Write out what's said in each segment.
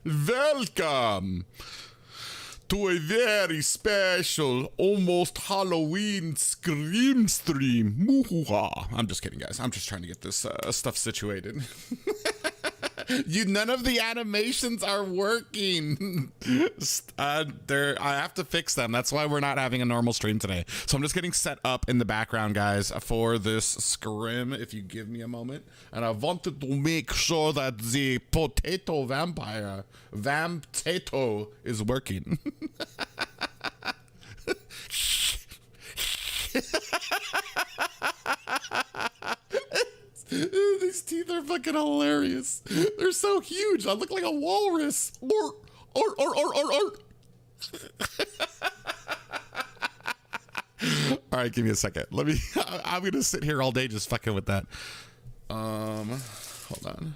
Welcome to a very special, almost Halloween Scream stream. I'm just kidding, guys. I'm just trying to get this stuff situated. None of the animations are working. I have to fix them. That's why we're not having a normal stream today. So I'm just getting set up in the background, guys, for this scrim, if you give me a moment. And I wanted to make sure that the potato vampire, Vamp-tato, is working. These teeth are fucking hilarious. They're so huge. I look like a walrus. Or. All right, give me a second. I'm gonna sit here all day just fucking with that. Hold on.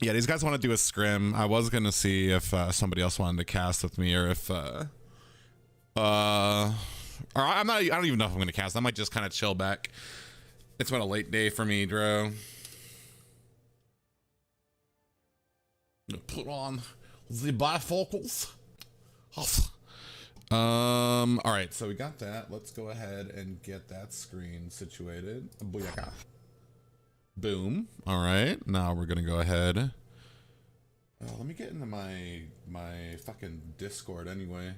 Yeah, these guys want to do a scrim. I was gonna see if somebody else wanted to cast with me, or if or I don't even know if I'm gonna cast. I might just kind of chill back. It's been a late day for me, Dro. Put on the bifocals. All right, so we got that. Let's go ahead and get that screen situated. Booyaka. Boom. All right, now we're gonna go ahead. Let me get into my fucking Discord anyway.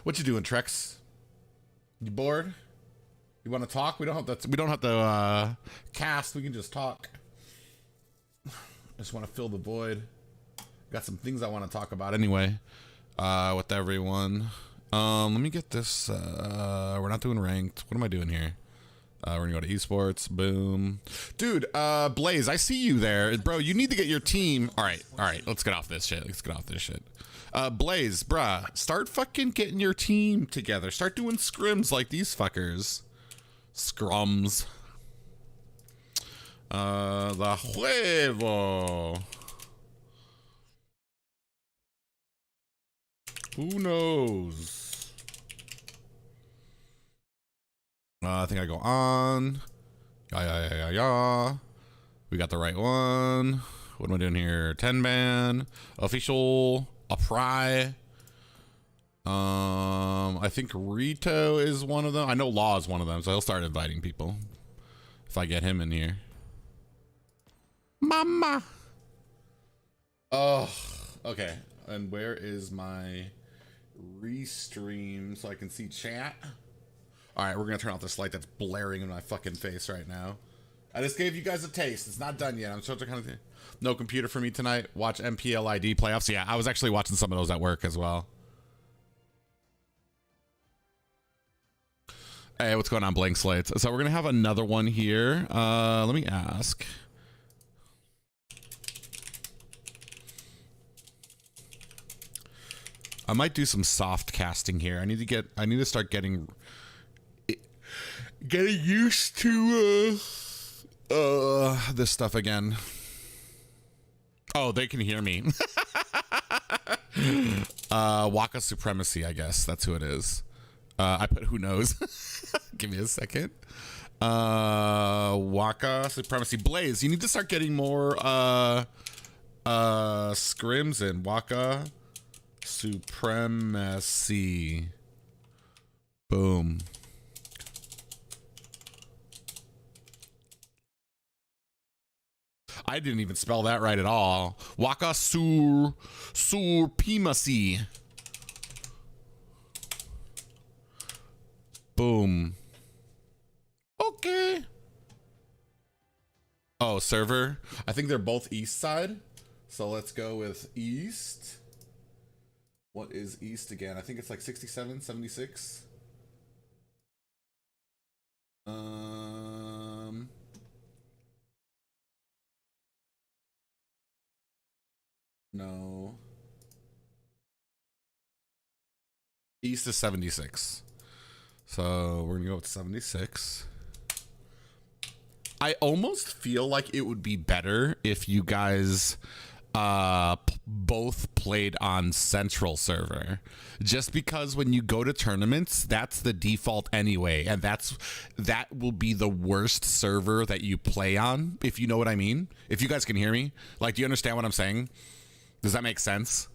What you doing, Trex? You bored? You want to talk? We don't have to cast. We can just talk. I just want to fill the void. Got some things I want to talk about anyway. With everyone. Let me get this. We're not doing ranked. What am I doing here? We're gonna go to esports. Boom, dude. Blaze, I see you there, bro. You need to get your team. All right. Let's get off this shit. Blaze, bruh, start fucking getting your team together. Start doing scrims like these fuckers. Scrums. The huevo. Who knows? I think I go on. Yeah. We got the right one. What am I doing here? 10-man. Official. A pry. I think Rito is one of them. I know Law is one of them, so he'll start inviting people if I get him in here. Mama. Oh, okay. And where is my restream so I can see chat? All right, we're gonna turn off this light that's blaring in my fucking face right now. I just gave you guys a taste. It's not done yet. I'm supposed to kind of no computer for me tonight. Watch MPLID playoffs. Yeah, I was actually watching some of those at work as well. Hey, what's going on, Blank Slates? So we're gonna have another one here. Let me ask. I might do some soft casting here. I need to start getting used to this stuff again. Oh, they can hear me. Waka Supremacy, I guess that's who it is. I put who knows. Give me a second. Waka Supremacy. Blaze, you need to start getting more scrims in. Waka Supremacy. Boom. I didn't even spell that right at all. Waka Supremacy. Boom. Okay. Oh, server. I think they're both east side. So let's go with east. What is east again? I think it's like 67, 76. No. East is 76. So we're gonna go with 76. I almost feel like it would be better if you guys both played on Central server, just because when you go to tournaments, that's the default anyway, and that will be the worst server that you play on, if you know what I mean. If you guys can hear me, like, do you understand what I'm saying? Does that make sense?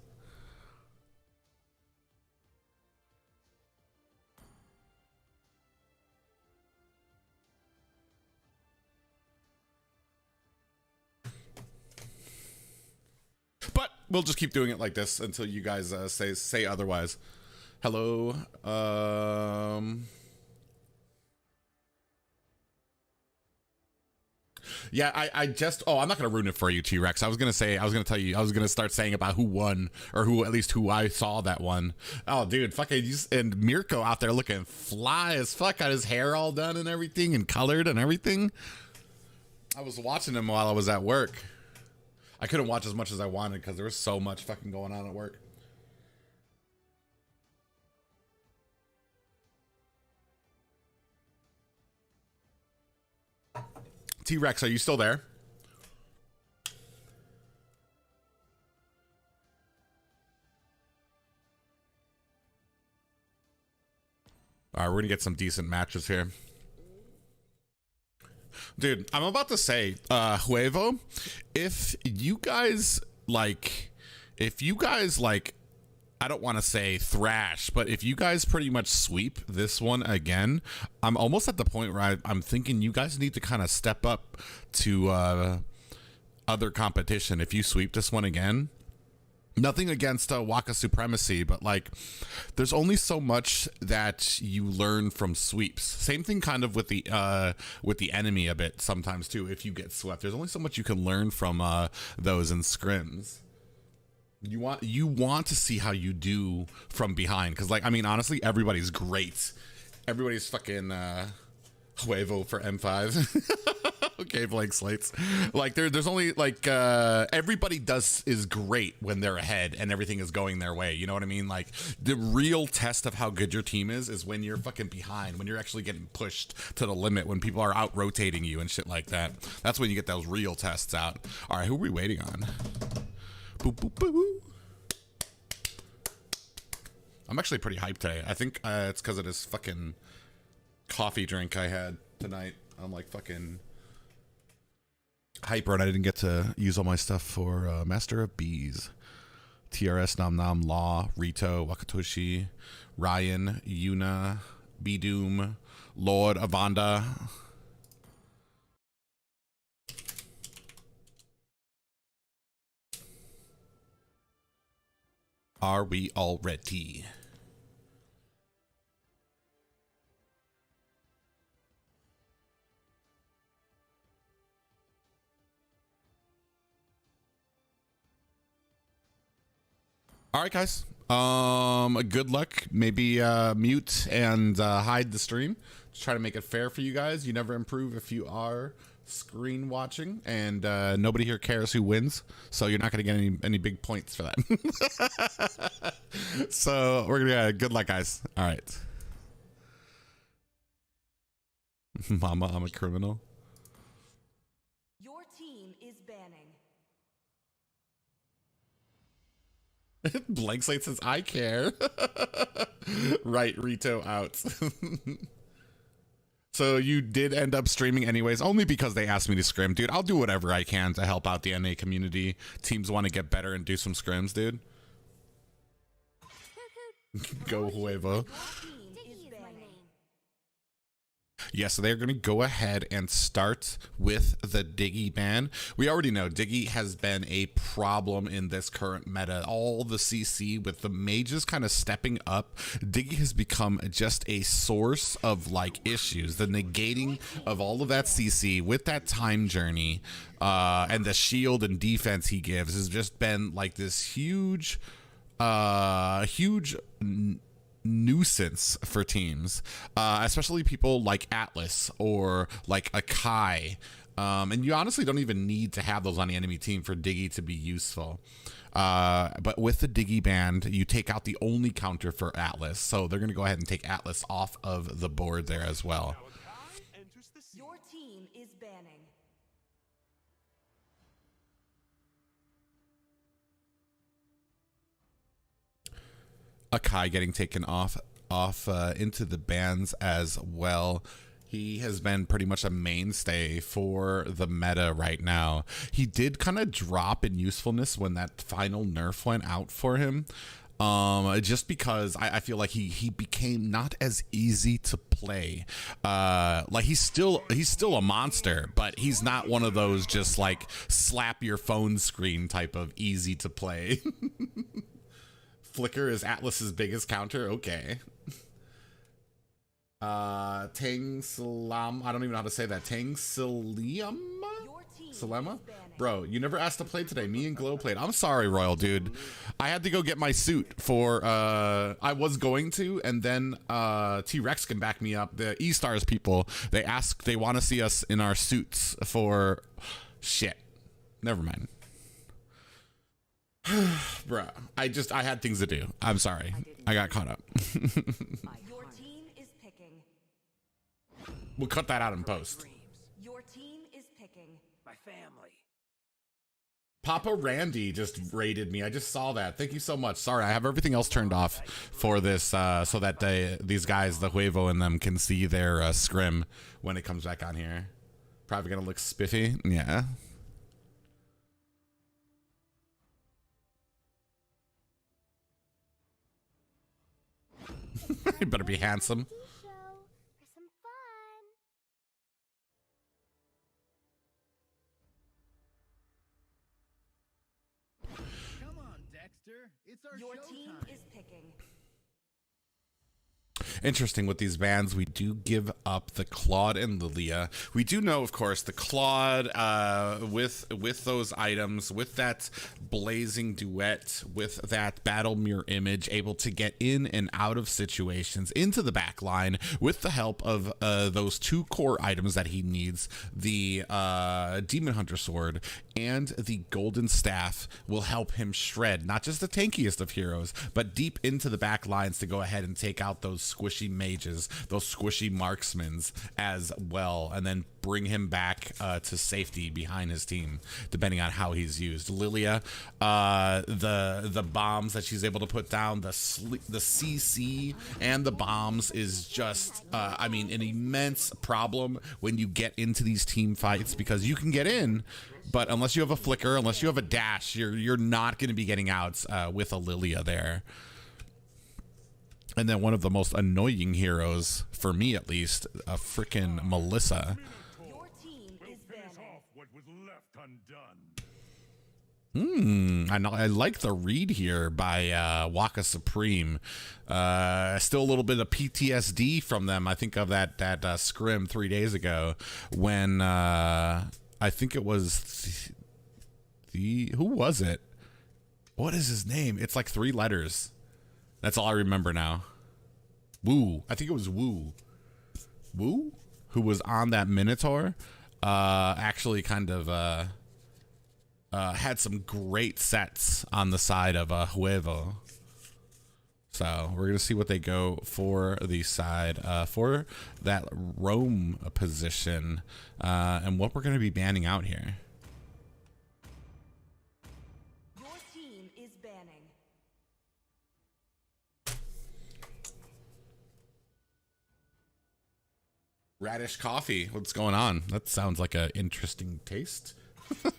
But we'll just keep doing it like this until you guys say otherwise. Hello. Yeah, I just, I'm not gonna ruin it for you, T-Rex. I was gonna tell you, I was gonna start saying about who won, or who, at least who I saw that won. Oh, dude, fucking, and Mirko out there looking fly as fuck, got his hair all done and everything, and colored and everything. I was watching him while I was at work. I couldn't watch as much as I wanted because there was so much fucking going on at work. T-Rex, are you still there? All right, we're gonna get some decent matches here. Dude, I'm about to say, Huevo, if you guys like, I don't want to say thrash, but if you guys pretty much sweep this one again, I'm almost at the point where I'm thinking you guys need to kind of step up to other competition. If you sweep this one again, nothing against Waka Supremacy, but like, there's only so much that you learn from sweeps. Same thing kind of with the enemy a bit sometimes too. If you get swept, there's only so much you can learn from those in scrims. You want to see how you do from behind, because, like, I mean, honestly, everybody's great. Everybody's fucking Huevo for M5. Okay, blank slates. Like, there's only, like, everybody is great when they're ahead and everything is going their way. You know what I mean? Like, the real test of how good your team is when you're fucking behind, when you're actually getting pushed to the limit, when people are out rotating you and shit like that. That's when you get those real tests out. All right, who are we waiting on? Boo, boo, boo. I'm actually pretty hyped today. I think it's because of this fucking coffee drink I had tonight. I'm like fucking hyper, and I didn't get to use all my stuff for Master of Bees. TRS, Nam Nam, Law, Rito, Wakatoshi, Ryan, Yuna, Bedoom, Lord, Avanda. Are we all ready? All right, guys. Good luck. Maybe mute and hide the stream. Just try to make it fair for you guys. You never improve if you are screen watching, and nobody here cares who wins, so you're not gonna get any big points for that. So we're gonna good luck, guys. All right. Mama, I'm a criminal. Your team is banning. Blank slate says I care. Right, Rito out. So you did end up streaming anyways, only because they asked me to scrim. Dude, I'll do whatever I can to help out the NA community. Teams want to get better and do some scrims, dude. Go Huevo. Yeah, so they're going to go ahead and start with the Diggy ban. We already know Diggy has been a problem in this current meta. All the CC with the mages kind of stepping up, Diggy has become just a source of like issues. The negating of all of that CC with that time journey and the shield and defense he gives has just been like this huge nuisance for teams, especially people like Atlas or like a Kai, and you honestly don't even need to have those on the enemy team for Diggy to be useful. But with the Diggy band, you take out the only counter for Atlas, so they're going to go ahead and take Atlas off of the board there as well. Your team is banning. Akai getting taken off into the bans as well. He has been pretty much a mainstay for the meta right now. He did kind of drop in usefulness when that final nerf went out for him. Just because I feel like he became not as easy to play. Like he's still a monster, but he's not one of those just like slap your phone screen type of easy to play. Flicker is Atlas's biggest counter. Okay. Tang Salam. I don't even know how to say that. Tang Saliam? Salema? Bro, you never asked to play today. Me and Glow played. I'm sorry, Royal dude. I had to go get my suit for I was going to, and then T-Rex can back me up. The E-Stars people, they want to see us in our suits for shit. Never mind. Bruh, I had things to do. I'm sorry. I got caught up. Your team is picking. We'll cut that out in post. Your team is picking. My family. Papa Randy just raided me. I just saw that. Thank you so much. Sorry, I have everything else turned off for this so that these guys, the Huevo and them, can see their scrim when it comes back on here. Probably gonna look spiffy. Yeah. You better be handsome. Come on, Dexter. It's our Your team showtime. is picking. Interesting with these bans, we do give up the Claude and Lilia. We do know, of course, the Claude with those items, with that blazing duet, with that battle mirror image, able to get in and out of situations into the back line with the help of those two core items that he needs, the Demon Hunter Sword and the Golden Staff will help him shred not just the tankiest of heroes, but deep into the back lines to go ahead and take out those squishy mages, those squishy marksmans as well, and then bring him back to safety behind his team, depending on how he's used. Lilia, the bombs that she's able to put down, the CC and the bombs is just, I mean, an immense problem when you get into these team fights, because you can get in, but unless you have a flicker, unless you have a dash, you're not going to be getting out with a Lilia there. And then one of the most annoying heroes, for me at least, a freaking Melissa. Your team is banning. What was left undone. I like the read here by Waka Supreme. Still a little bit of PTSD from them. I think of that scrim 3 days ago when I think it was who was it? What is his name? It's like 3 letters. That's all I remember now. Woo. I think it was Woo. Woo? Who was on that Minotaur. Actually kind of had some great sets on the side of Huevo. So we're going to see what they go for the side for that roam position and what we're going to be banning out here. Your team is banning. Radish coffee. What's going on? That sounds like an interesting taste.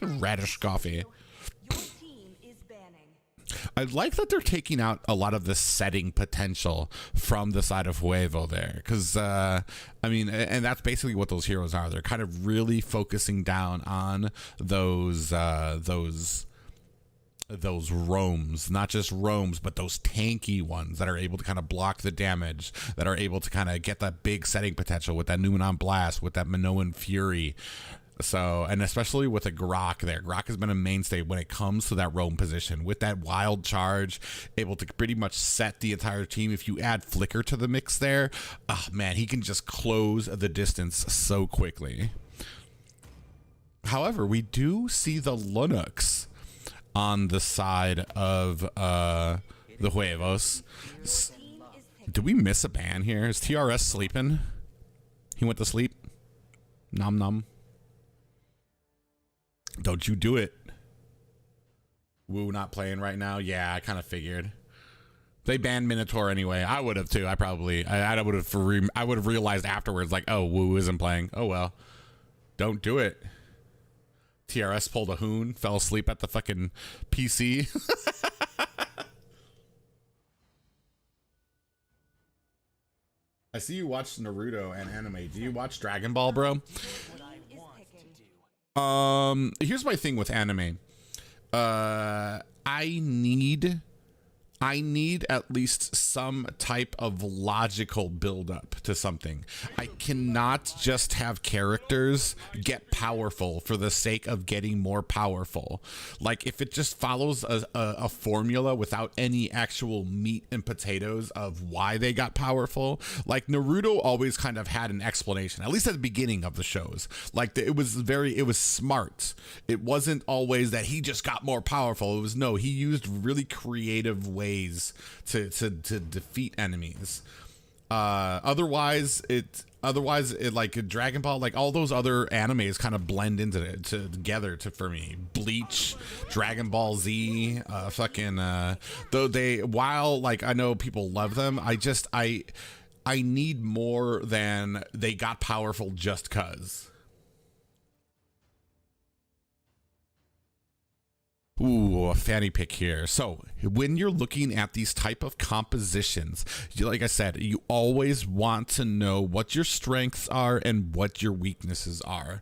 Radish coffee. Your team is banning. I like that they're taking out a lot of the setting potential from the side of Huevo there, because I mean, and that's basically what those heroes are. They're kind of really focusing down on those roams, not just roams, but those tanky ones that are able to kind of block the damage, that are able to kind of get that big setting potential with that Numenon Blast, with that Minoan Fury. So, and especially with a Grok there. Grok has been a mainstay when it comes to that roam position. With that wild charge, able to pretty much set the entire team. If you add Flicker to the mix there, oh man, he can just close the distance so quickly. However, we do see the Linux on the side of the Huevos. Did we miss a ban here? Is TRS sleeping? He went to sleep? Nom nom. Don't you do it. Woo not playing right now? Yeah, I kind of figured. They banned Minotaur anyway. I would have too. I would have realized afterwards, like, oh, Wu isn't playing. Oh well, don't do it. TRS pulled a hoon, fell asleep at the fucking PC. I see you watch Naruto and anime. Do you watch Dragon Ball, bro? Here's my thing with anime. I need at least some type of logical buildup to something. I cannot just have characters get powerful for the sake of getting more powerful. Like, if it just follows a formula without any actual meat and potatoes of why they got powerful, like Naruto always kind of had an explanation, at least at the beginning of the shows. Like, it was smart. It wasn't always that he just got more powerful. It was, no, he used really creative ways to defeat enemies. Otherwise it like Dragon Ball, like all those other animes kind of blend into it together for me. Bleach, Dragon Ball Z, though while like I know people love them, I need more than they got powerful just cuz. Ooh, a fanny pick here. So when you're looking at these type of compositions, like I said, you always want to know what your strengths are and what your weaknesses are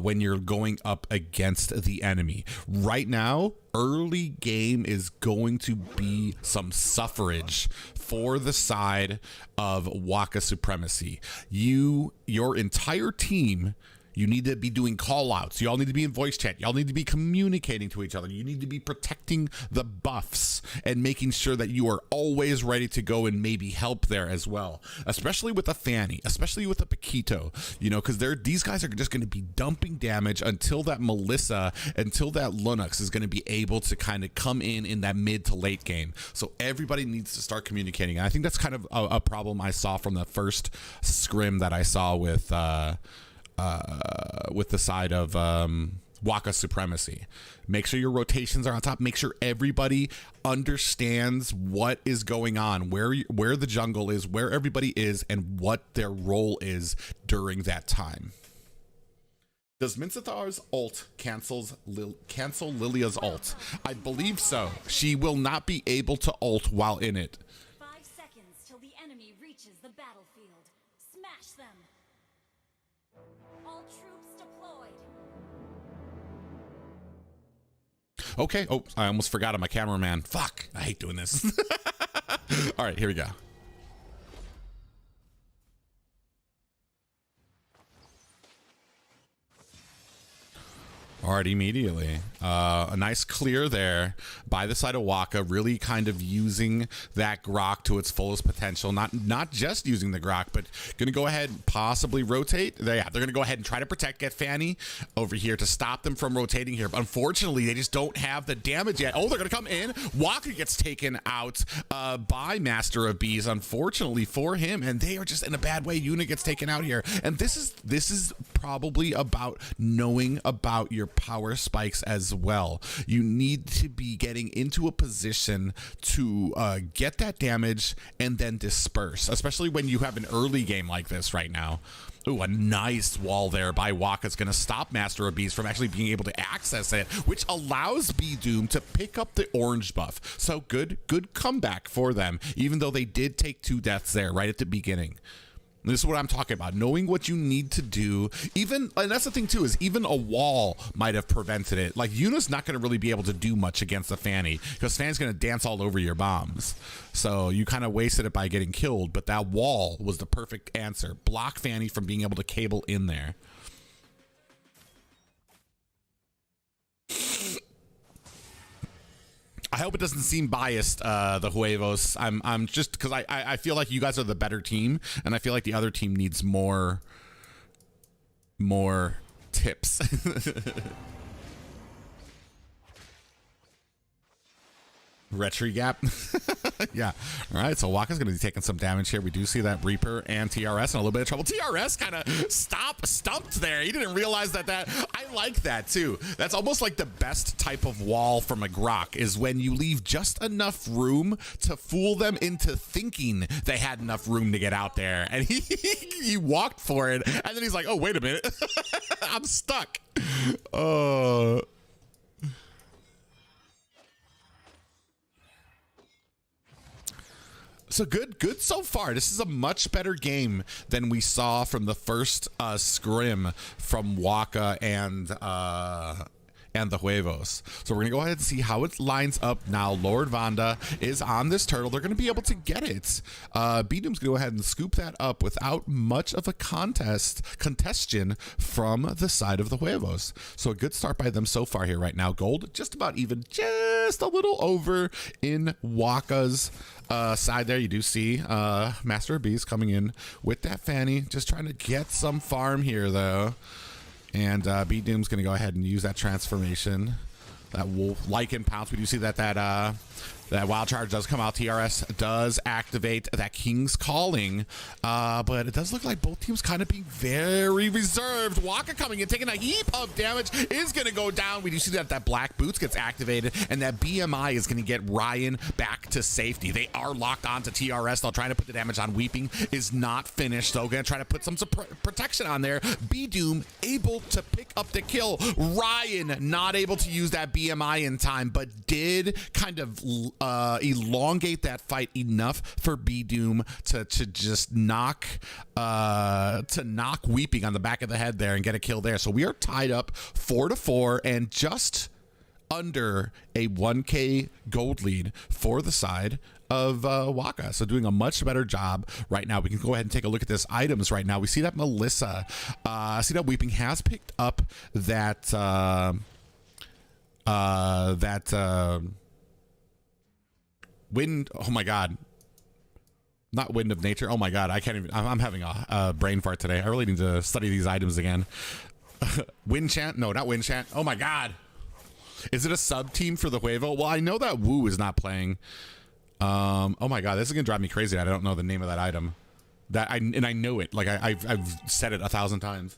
when you're going up against the enemy. Right now, early game is going to be some suffrage for the side of Waka supremacy. Your entire team, you need to be doing call outs. Y'all need to be in voice chat. Y'all need to be communicating to each other. You need to be protecting the buffs and making sure that you are always ready to go and maybe help there as well. Especially with a Fanny, especially with a Paquito, because these guys are just going to be dumping damage until that Melissa, until that Lunux is going to be able to kind of come in that mid to late game. So everybody needs to start communicating. And I think that's kind of a problem I saw from the first scrim that I saw with the side of Waka supremacy. Make sure your rotations are on top. Make sure everybody understands what is going on, where the jungle is, where everybody is, and what their role is during that time. Does Minsathar's ult cancel Lilia's ult? I believe so. She will not be able to ult while in it. 5 seconds till the enemy reaches the battlefield. Smash them. All troops deployed. Okay. Oh, I almost forgot I'm a cameraman. Fuck. I hate doing this. All right, here we go. All right, immediately. A nice clear there by the side of Waka, really kind of using that Grok to its fullest potential. Not just using the Grok, but going to go ahead and possibly rotate. They're going to go ahead and try to get Fanny over here to stop them from rotating here. But unfortunately, they just don't have the damage yet. Oh, they're going to come in. Waka gets taken out by Master of Bees, unfortunately for him. And they are just in a bad way. Yuna gets taken out here. And this is probably about knowing about your power spikes as well. You need to be getting into a position to get that damage and then disperse, especially when you have an early game like this right now. Ooh, a nice wall there by Waka is going to stop Master of Bees from actually being able to access it, which allows B-Doom to pick up the orange buff. So good comeback for them, even though they did take 2 deaths there right at the beginning. This is what I'm talking about. Knowing what you need to do, and that's the thing too, is even a wall might have prevented it. Like, Yuna's not going to really be able to do much against the Fanny, because Fanny's going to dance all over your bombs. So you kind of wasted it by getting killed, but that wall was the perfect answer. Block Fanny from being able to cable in there. I hope it doesn't seem biased, the Huevos. I'm just because I feel like you guys are the better team, and I feel like the other team needs more tips. Retry gap. Yeah. All right. So Waka's going to be taking some damage here. We do see that Reaper and TRS in a little bit of trouble. TRS kind of stumped there. He didn't realize that. I like that too. That's almost like the best type of wall from a grok, is when you leave just enough room to fool them into thinking they had enough room to get out there. And he walked for it, and then he's like, oh, wait a minute. I'm stuck. So good so far. This is a much better game than we saw from the first scrim from Waka and the Huevos. So we're gonna go ahead and see how it lines up now. Lord Vanda is on this turtle. They're gonna be able to get it. B-Doom's gonna go ahead and scoop that up without much of a contestion from the side of the Huevos. So a good start by them so far here right now. Gold just about even, just a little over in Waka's side there. You do see Master of Bees coming in with that Fanny, just trying to get some farm here though. And B-Doom's going to go ahead and use that transformation. That wolf lichen pounce. We do see that that wild charge does come out. TRS does activate that King's Calling, but it does look like both teams kind of being very reserved. Waka coming in, taking a heap of damage, is going to go down. We do see that Black Boots gets activated, and that BMI is going to get Ryan back to safety. They are locked onto TRS. They'll try to put the damage on. Weeping is not finished, so going to try to put some protection on there. B-Doom able to pick up the kill. Ryan not able to use that BMI in time, but did kind of elongate that fight enough for B-Doom to just knock Weeping on the back of the head there and get a kill there. So we are tied up 4-4 and just under a 1K gold lead for the side of Waka. So doing a much better job right now. We can go ahead and take a look at this items right now. We see that Melissa, see that Weeping has picked up that wind. Oh my god, not wind of nature. Oh my god, I can't even. I'm having a brain fart today. I really need to study these items again. Wind chant. No, not wind chant. Oh my god, is it a sub team for the Huevo? Well, I know that Wu is not playing. Oh my god, this is gonna drive me crazy. I don't know the name of that item. I know it. Like I've said it 1,000 times.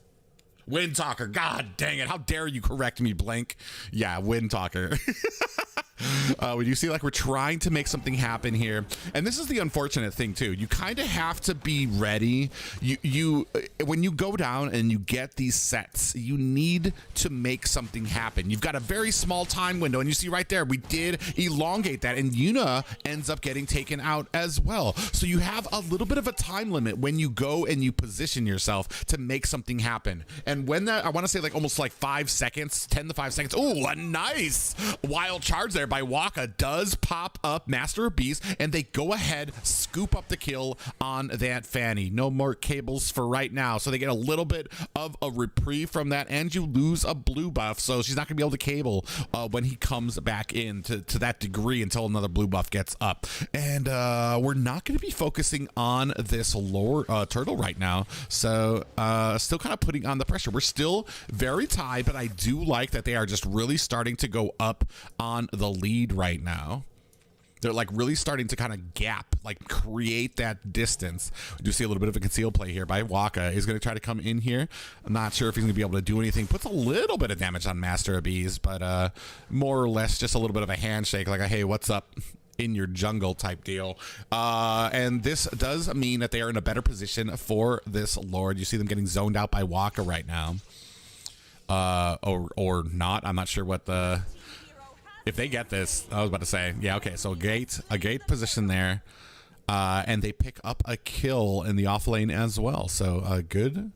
Wind Talker. God dang it. How dare you correct me, Blank. Yeah, Wind Talker. We do see like we're trying to make something happen here. And this is the unfortunate thing too. You kind of have to be ready. You when you go down and you get these sets, you need to make something happen. You've got a very small time window, and you see right there, we did elongate that, and Yuna ends up getting taken out as well. So you have a little bit of a time limit when you go and you position yourself to make something happen. And when that, I want to say like almost like 5 seconds, 10 to 5 seconds. Oh, a nice wild charge there by Waka does pop up Master of Bees, and they go ahead, scoop up the kill on that Fanny. No more cables for right now, so they get a little bit of a reprieve from that, and you lose a blue buff, so she's not gonna be able to cable when he comes back in to that degree until another blue buff gets up. And we're not gonna be focusing on this lower turtle right now, so still kind of putting on the pressure. We're still very tied, but I do like that they are just really starting to go up on the lead right now. They're like really starting to kind of gap, like create that distance. We do see a little bit of a concealed play here by Waka. He's going to try to come in here. I'm not sure if he's going to be able to do anything. Puts a little bit of damage on Master of Bees, but more or less just a little bit of a handshake, like a hey, what's up in your jungle type deal. And this does mean that they are in a better position for this Lord. You see them getting zoned out by Waka right now. Or not. I'm not sure what the... If they get this, I was about to say, yeah, okay, so a gate position there, and they pick up a kill in the off lane as well. So good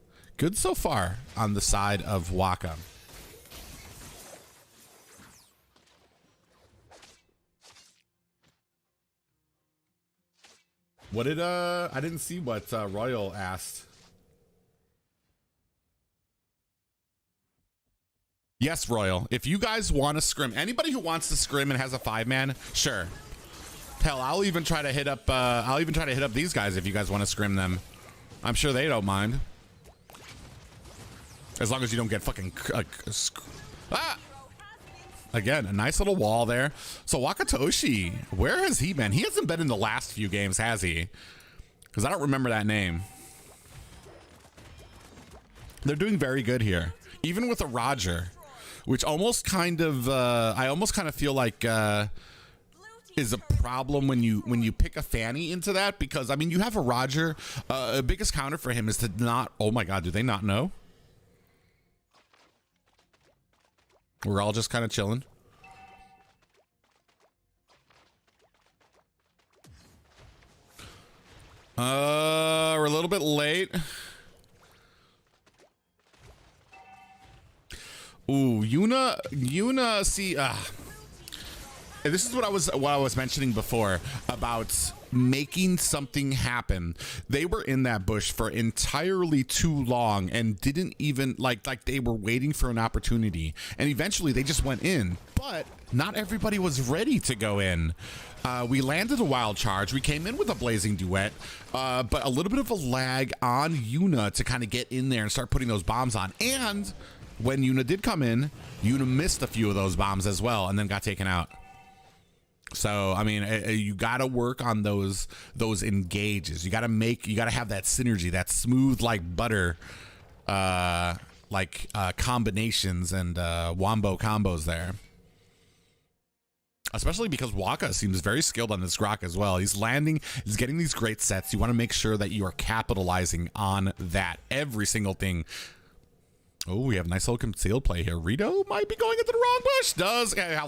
so far on the side of Waka. What did I didn't see what Royal asked. Yes, Royal. If you guys want to scrim, anybody who wants to scrim and has a 5-man, sure. Hell, I'll even try to hit up. I'll even try to hit up these guys if you guys want to scrim them. I'm sure they don't mind, as long as you don't get fucking. Again, a nice little wall there. So Wakatoshi, where has he been? He hasn't been in the last few games, has he? Because I don't remember that name. They're doing very good here. even with a Roger, which almost kind of, I almost kind of feel like is a problem when you pick a Fanny into that, because I mean you have a Roger. The biggest counter for him is to not. Oh my God, do they not know? We're all just kind of chilling. We're a little bit late. Ooh, Yuna, see, this is what I was mentioning before about making something happen. They were in that bush for entirely too long and didn't even like they were waiting for an opportunity, and eventually they just went in, but not everybody was ready to go in. We landed a wild charge. We came in with a blazing duet, but a little bit of a lag on Yuna to kind of get in there and start putting those bombs on. And when Yuna did come in, Yuna missed a few of those bombs as well and then got taken out. So, I mean, you got to work on those engages. You got to have that synergy, that smooth like butter, combinations and wombo combos there. Especially because Waka seems very skilled on this Grok as well. He's getting these great sets. You want to make sure that you are capitalizing on that. Every single thing. Oh, we have a nice little concealed play here. Rito might be going into the wrong bush.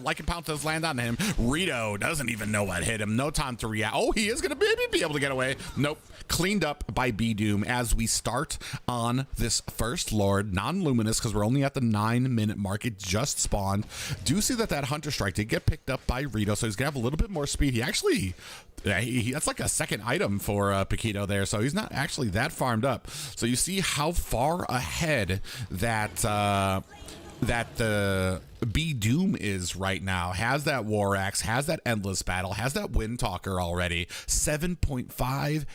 Like Pounce does land on him. Rito doesn't even know what hit him. No time to react. Oh, he is going to maybe be able to get away. Nope. Cleaned up by B-Doom as we start on this first Lord. Non-luminous because we're only at the 9-minute mark. It just spawned. Do see that Hunter Strike did get picked up by Rito, so he's going to have a little bit more speed. He actually... that's like a second item for Paquito there, so he's not actually that farmed up. So you see how far ahead that the B-Doom is right now. Has that War Axe, has that Endless Battle, has that Wind Talker already. 7.5K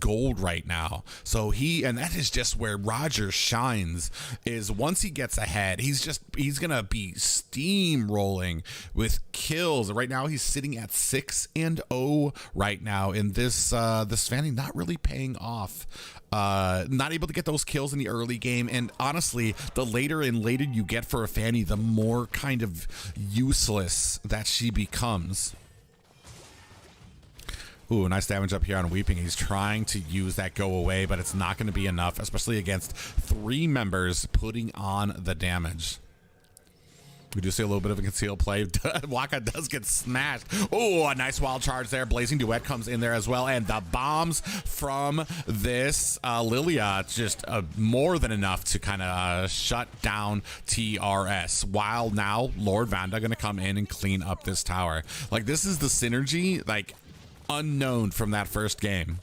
gold right now. So and that is just where Roger shines, is once he gets ahead, he's gonna be steamrolling with kills. Right now he's sitting at 6-0 right now in this Fanny, not really paying off. Not able to get those kills in the early game, and honestly, the later you get for a Fanny, the more kind of useless that she becomes. Ooh, nice damage up here on Weeping. He's trying to use that go away, but it's not going to be enough, especially against 3 members putting on the damage. We do see a little bit of a concealed play. Waka does get smashed. Oh, a nice wild charge there. Blazing Duet comes in there as well. And the bombs from this Lilia, just more than enough to kind of shut down TRS. While now, Lord Vanda going to come in and clean up this tower. Like, this is the synergy, like, unknown from that first game.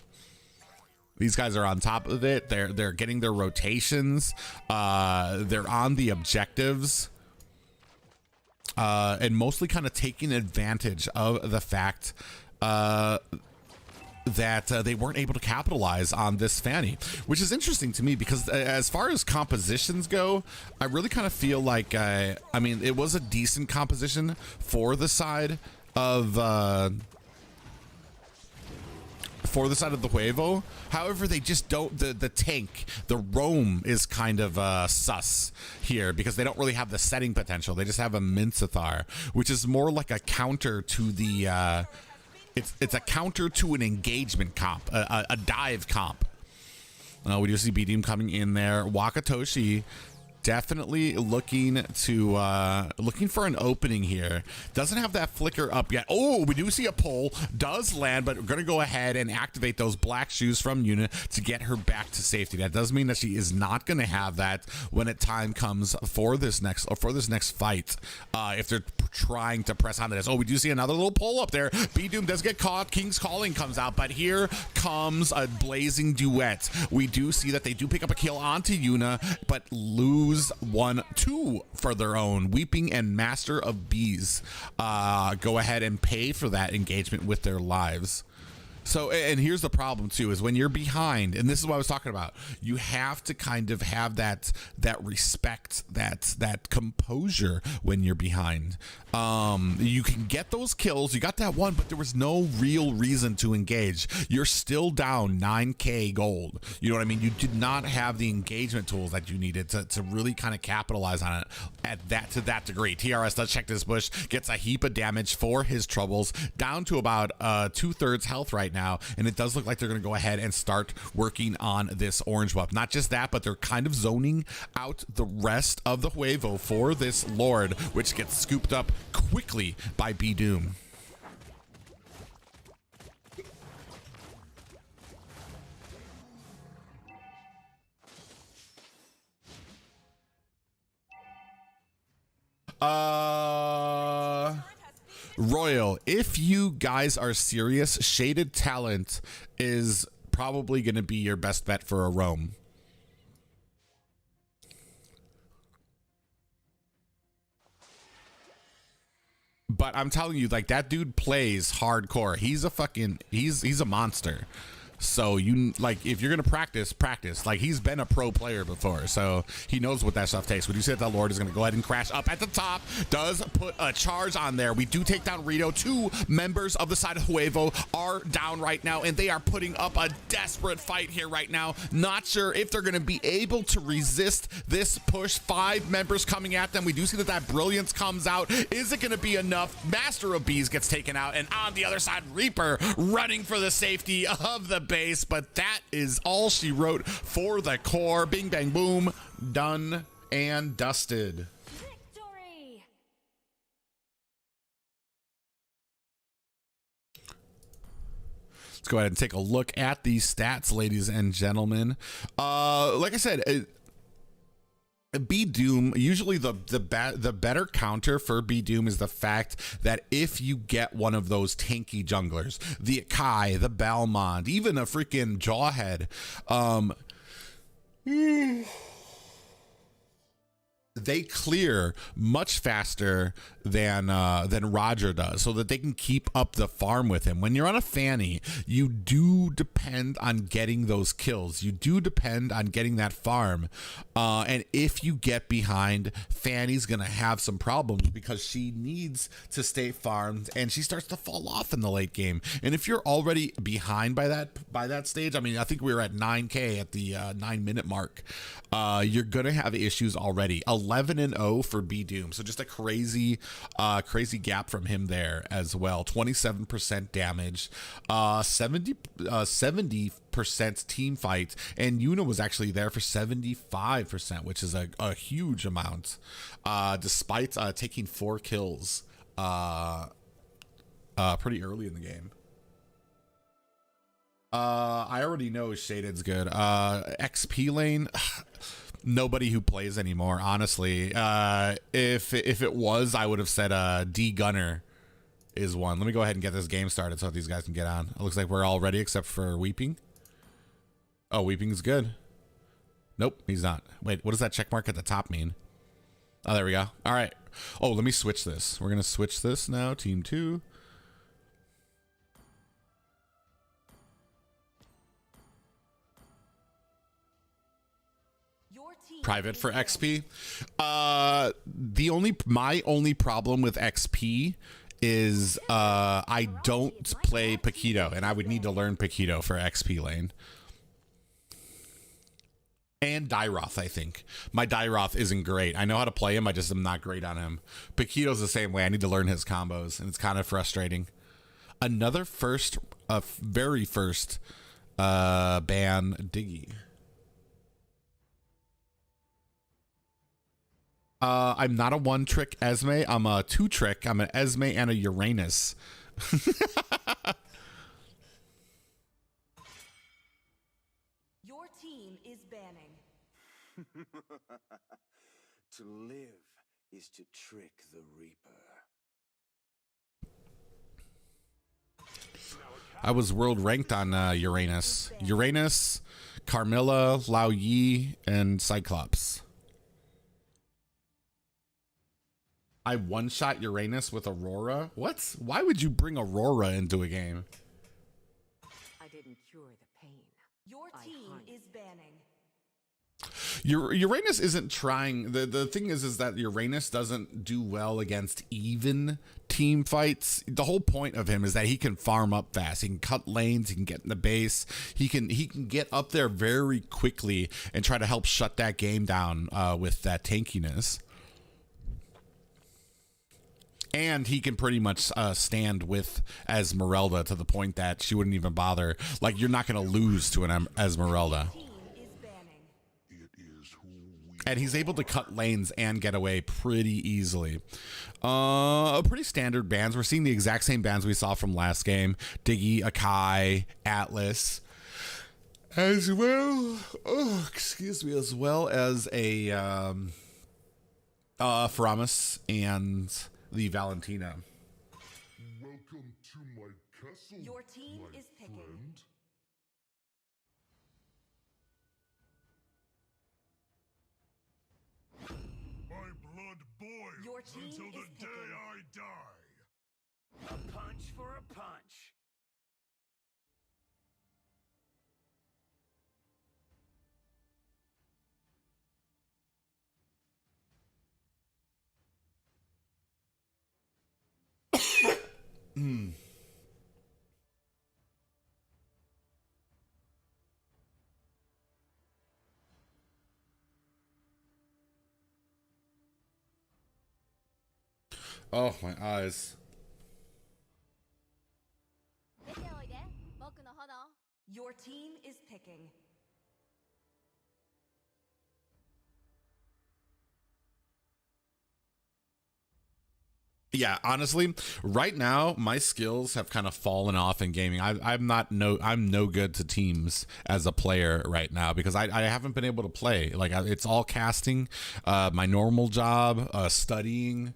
These guys are on top of it. They're getting their rotations. They're on the objectives. And mostly kind of taking advantage of the fact that they weren't able to capitalize on this Fanny, which is interesting to me because as far as compositions go, I really kind of feel like, I mean, it was a decent composition for the side of the Huevo. However, they just don't, the tank, the roam is kind of sus here because they don't really have the setting potential. They just have a Mincathar, which is more like a counter to the, it's a counter to an engagement comp, a dive comp. We do see B-Doom coming in there. Wakatoshi definitely looking for an opening here. Doesn't have that flicker up yet. Oh, we do see a pole. Does land, but we're going to go ahead and activate those black shoes from Yuna to get her back to safety. That does mean that she is not going to have that when time comes for this next fight. If they're trying to press onto this. Oh, we do see another little pole up there. B-Doom does get caught. King's Calling comes out, but here comes a blazing duet. We do see that they do pick up a kill onto Yuna, but lose 1-2 for their own. Weeping and Master of Bees go ahead and pay for that engagement with their lives. So, and here's the problem too, is when you're behind, and this is what I was talking about, you have to kind of have that respect, that composure when you're behind. You can get those kills, you got that one, but there was no real reason to engage. You're still down 9k gold. You know what I mean? You did not have the engagement tools that you needed to really kind of capitalize on it to that degree. TRS does check this bush, gets a heap of damage for his troubles, down to about 2/3 health right now, and it does look like they're going to go ahead and start working on this orange buff. Not just that, but they're kind of zoning out the rest of the Huevo for this Lord, which gets scooped up quickly by B Doom. Royal, if you guys are serious, Shaded Talent is probably going to be your best bet for a roam. But I'm telling you, like, that dude plays hardcore. He's a monster. So you, like, if you're gonna practice. Like, he's been a pro player before, so he knows what that stuff takes. When you say that Lord is gonna go ahead and crash up at the top, does put a charge on there. We do take down Rito. 2 members of the side of Huevo are down right now, and they are putting up a desperate fight here right now. Not sure if they're gonna be able to resist this push. 5 members coming at them. We do see that brilliance comes out. Is it gonna be enough? Master of Bees gets taken out, and on the other side, Reaper running for the safety of the base, but that is all she wrote for the core. Bing, bang, boom, done and dusted. Victory! Let's go ahead and take a look at these stats, ladies and gentlemen. Like I said, B Doom, usually the better counter for B Doom is the fact that if you get one of those tanky junglers, the Akai, the Balmond, even a freaking Jawhead, they clear much faster than Roger does, so that they can keep up the farm with him. When you're on a Fanny, you do depend on getting those kills. You do depend on getting that farm. And if you get behind, Fanny's gonna have some problems because she needs to stay farmed, and she starts to fall off in the late game. And if you're already behind by that stage, I mean, I think we were at 9k at the 9-minute mark. You're gonna have issues already. 11-0 for B Doom, so just a crazy gap from him there as well. 27% damage, 70% team fight, and Yuna was actually there for 75%, which is a huge amount, despite taking 4 kills pretty early in the game. I already know Shaded's good. XP lane, nobody who plays anymore, honestly. If it was, I would have said D Gunner is one. Let me go ahead and get this game started so these guys can get on. It looks like we're all ready except for Weeping. Oh, Weeping's good. Nope, he's not. Wait, what does that check mark at the top mean? Oh, there we go. All right. Oh, let me switch this. We're gonna switch this now. Team 2. Private for XP. My only problem with XP is I don't play Paquito, and I would need to learn Paquito for XP lane. And Dyroth, I think. My Dyroth isn't great. I know how to play him, I just am not great on him. Paquito's the same way. I need to learn his combos, and it's kind of frustrating. Another very first ban Diggy. I'm not a 1-trick Esme. I'm a 2-trick. I'm an Esme and a Uranus. Your team is banning. To live is to trick the Reaper. I was world ranked on Uranus. Uranus, Carmilla, Lao Yi, and Cyclops. I one-shot Uranus with Aurora? What? Why would you bring Aurora into a game? didn't cure the pain. Your team is banning. Uranus isn't trying. The thing is that Uranus doesn't do well against even team fights. The whole point of him is that he can farm up fast. He can cut lanes. He can get in the base. He can get up there very quickly and try to help shut that game down with that tankiness. And he can pretty much stand with Esmeralda to the point that she wouldn't even bother. Like, you're not going to lose to an Esmeralda. And he's able to cut lanes and get away pretty easily. Pretty standard bans. We're seeing the exact same bans we saw from last game. Diggy, Akai, Atlas. As well, as well as a Faramis and the Valentina. Welcome to my castle. Your team is picking. Friend. My blood boils Your team until the is day picking. I die. A punch for a punch. Oh, my eyes. Your team is picking. Yeah, honestly, right now my skills have kind of fallen off in gaming. I'm no good to teams as a player right now because I haven't been able to play. Like it's all casting, my normal job, studying,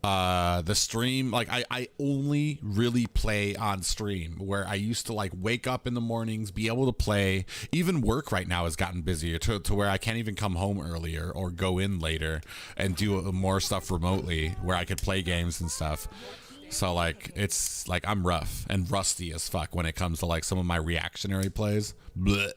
the stream. Like I only really play on stream, where I used to like wake up in the mornings, be able to play. Even work right now has gotten busier to where I can't even come home earlier or go in later and do more stuff remotely where I could play games and stuff. So like it's like I'm rough and rusty as fuck when it comes to like some of my reactionary plays. Blech.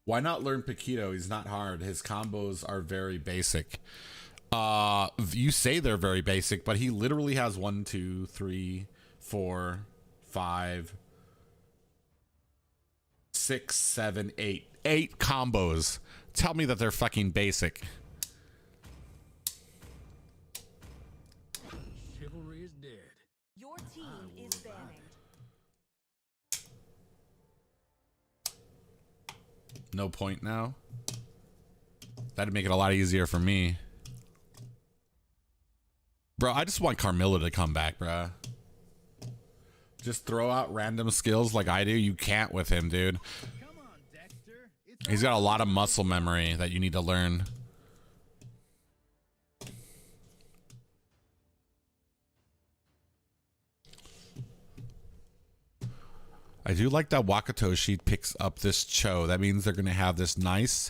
Why not learn Paquito? He's not hard. His combos are very basic. You say they're very basic, but he literally has 1, 2, 3, 4, 5, 6, 7, 8. 8 combos. Tell me that they're fucking basic. Chivalry is dead. Your team is banning. No point now. That'd make it a lot easier for me. Bro, I just want Carmilla to come back, bro. Just throw out random skills like I do. You can't with him, dude. Come on, Dexter. It's He's got a lot of muscle memory that you need to learn. I do like that Wakatoshi picks up this Cho. That means they're going to have this nice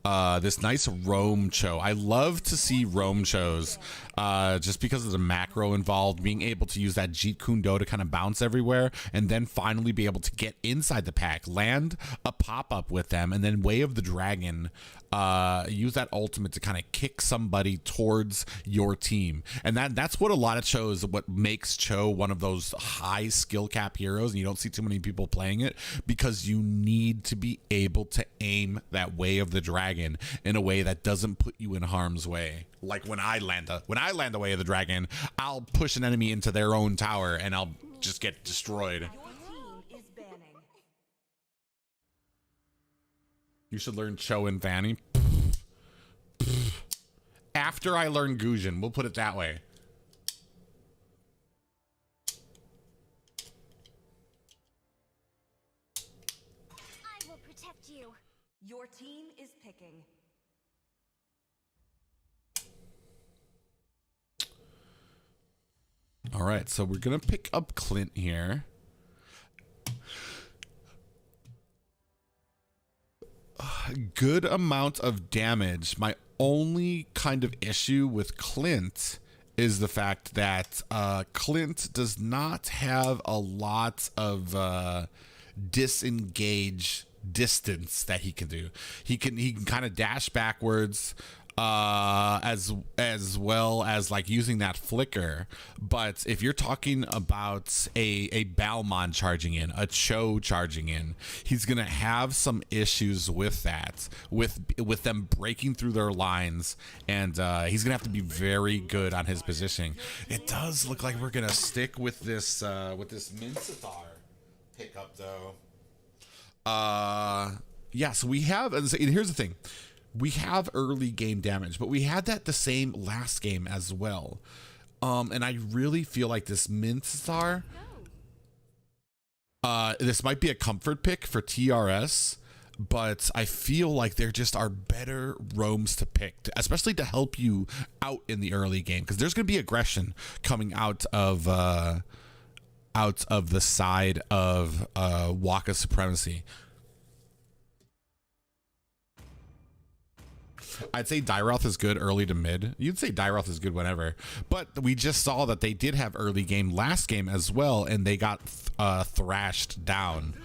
roam Cho. I love to see roam Chos just because of the macro involved, being able to use that Jeet Kune Do to kind of bounce everywhere and then finally be able to get inside the pack, land a pop-up with them, and then Way of the Dragon, use that ultimate to kind of kick somebody towards your team. And that's what a lot of Chos, what makes Cho one of those high skill cap heroes, and you don't see too many people playing it, because you need to be able to aim that Way of the Dragon in a way that doesn't put you in harm's way. Like when I land the Way of the Dragon, I'll push an enemy into their own tower and I'll just get destroyed. Your team is banning. You should learn Cho and Fanny. After I learn Gujin, we'll put it that way. I will protect you. Your team is picking. All right, so we're gonna pick up Clint here. good amount of damage. My only kind of issue with Clint is the fact that Clint does not have a lot of disengage distance that he can do. He can kind of dash backwards as well as like using that flicker. But if you're talking about a Balmon charging in, a Cho charging in, he's gonna have some issues with that, with them breaking through their lines, and he's gonna have to be very good on his positioning. It does look like we're gonna stick with this Mincetar pickup though. Yeah, so we have, and here's the thing. We have early game damage, but we had that the same last game as well. And I really feel like this Mincetar, this might be a comfort pick for TRS, but I feel like there just are better roams to pick, especially to help you out in the early game, because there's going to be aggression coming out of the side of Waka Supremacy. I'd say Dyroth is good early to mid. You'd say Dyroth is good whenever, but we just saw that they did have early game last game as well, and they got thrashed down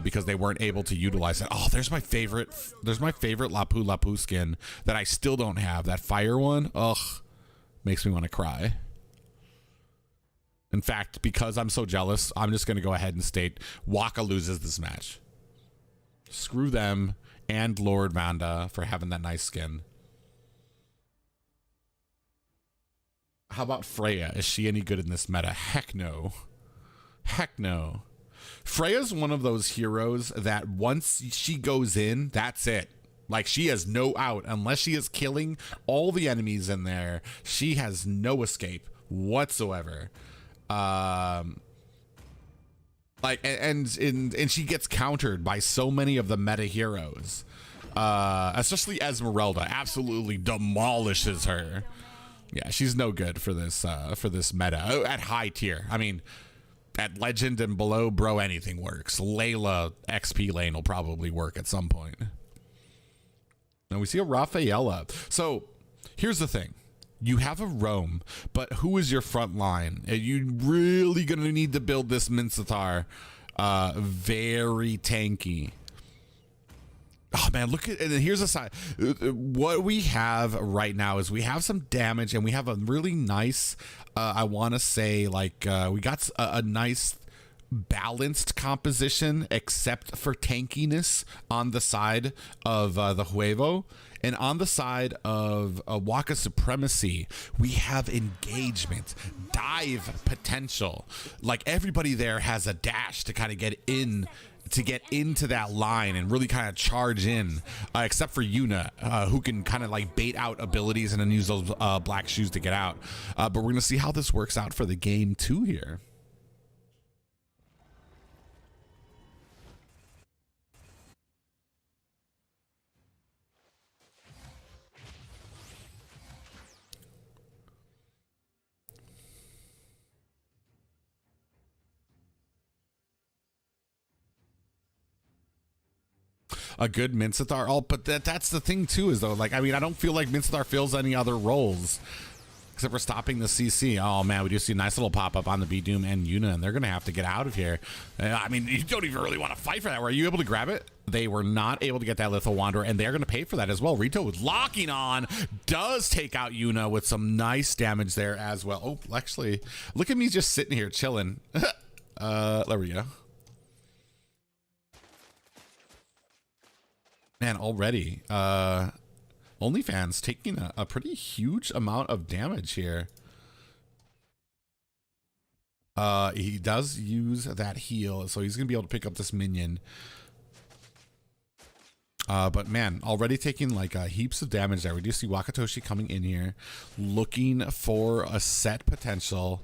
because they weren't able to utilize it. Oh, there's my favorite Lapu Lapu skin that I still don't have. That fire one, ugh, makes me want to cry. In fact, because I'm so jealous, I'm just going to go ahead and state Waka loses this match. Screw them and Lord Vanda for having that nice skin. How about Freya? Is she any good in this meta? Heck no. Heck no. Freya's one of those heroes that once she goes in, that's it. Like, she has no out. Unless she is killing all the enemies in there, she has no escape whatsoever. Like, and she gets countered by so many of the meta heroes, especially Esmeralda absolutely demolishes her. Yeah, she's no good for this meta at high tier. I mean, at legend and below, bro, anything works. Layla XP lane will probably work at some point. Now we see a Rafaela. So here's the thing. You have a roam, but who is your front line? Are you really going to need to build this Mincetar very tanky? Oh, man, look at, and here's a side. What we have right now is we have some damage, and we have a really nice, I want to say, like, we got a nice balanced composition, except for tankiness on the side of the Huevo. And on the side of Waka Supremacy, we have engagement, dive potential. Like, everybody there has a dash to kind of get into that line and really kind of charge in, except for Yuna, who can kind of like bait out abilities and then use those black shoes to get out. But we're going to see how this works out for the game 2 here. A good Mincetar, but that's the thing too, is though, like, I mean, I don't feel like Mincetar fills any other roles except for stopping the CC. Oh man, we do see a nice little pop up on the B Doom and Yuna, and they're gonna have to get out of here. I mean, you don't even really want to fight for that. Were you able to grab it? They were not able to get that Litho Wanderer, and they're gonna pay for that as well. Rito with locking on does take out Yuna with some nice damage there as well. Oh, actually, look at me just sitting here chilling. There we go. Man, already, OnlyFans taking a pretty huge amount of damage here. He does use that heal, so he's gonna be able to pick up this minion. But man, already taking like heaps of damage there. We do see Wakatoshi coming in here, looking for a set potential.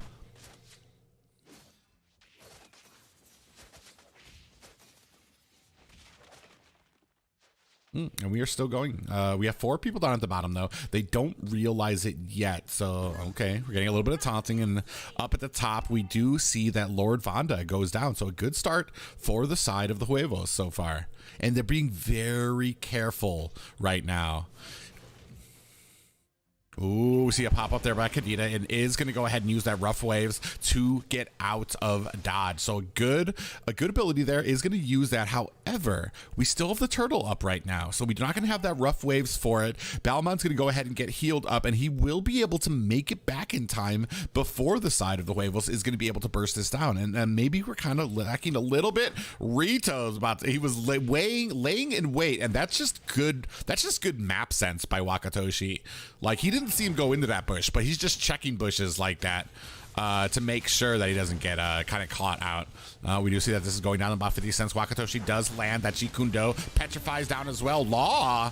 And we are still going. We have 4 people down at the bottom, though. They don't realize it yet. So, okay, we're getting a little bit of taunting. And up at the top, we do see that Lord Vonda goes down. So a good start for the side of the Huevos so far. And they're being very careful right now. Ooh, we see a pop up there by Kadena and is going to go ahead and use that rough waves to get out of dodge. So a good ability there is going to use that. However, we still have the turtle up right now, so we're not going to have that rough waves for it. Balmond's going to go ahead and get healed up, and he will be able to make it back in time before the side of the Huevos is going to be able to burst this down. And maybe we're kind of lacking a little bit. Rito's he was laying in wait, and that's just good. That's just good map sense by Wakatoshi. Like, he didn't see him go into that bush, but he's just checking bushes like that to make sure that he doesn't get kind of caught out. We do see that this is going down about 50 cents. Wakatoshi does land that Jikundo, petrifies down as well. Law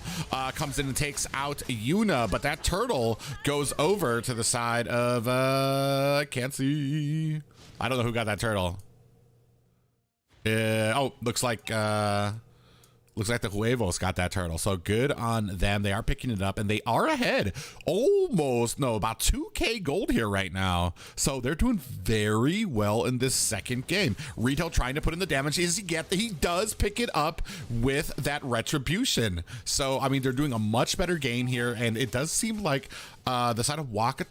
comes in and takes out Yuna, but that turtle goes over to the side of can't see. I don't know who got that turtle. Looks like the Huevos got that turtle. So good on them. They are picking it up and they are ahead. About 2K gold here right now. So they're doing very well in this second game. Rito trying to put in the damage. He does pick it up with that retribution. So, I mean, they're doing a much better game here. And it does seem like the side of Waka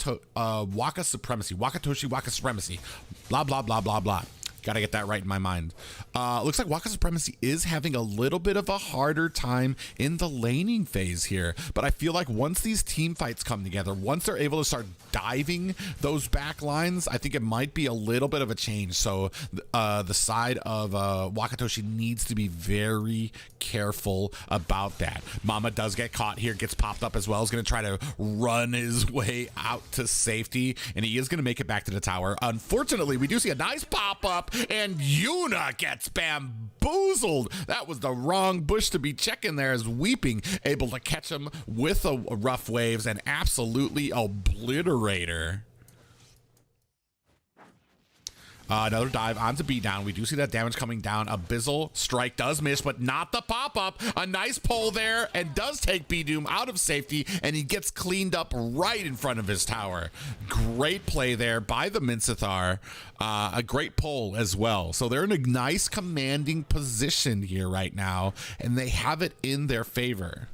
Supremacy. Wakatoshi Waka Supremacy. Blah, blah, blah, blah, blah. Gotta get that right in my mind. Looks like Waka Supremacy is having a little bit of a harder time in the laning phase here. But I feel like once these team fights come together, once they're able to start diving those back lines, I think it might be a little bit of a change. So the side of Wakatoshi needs to be very careful about that. Mama does get caught here, gets popped up as well. Is going to try to run his way out to safety, and he is going to make it back to the tower. Unfortunately, we do see a nice pop-up, and Yuna gets bamboozled. That was the wrong bush to be checking there, as Weeping able to catch him with a rough waves and absolutely obliterate her. Another dive onto beatdown. We do see that damage coming down. Abyssal strike does miss, but not the pop-up. A nice pull there, and does take B-Doom out of safety, and he gets cleaned up right in front of his tower. Great play there by the Minsithar. A great pull as well. So they're in a nice commanding position here right now, and they have it in their favor.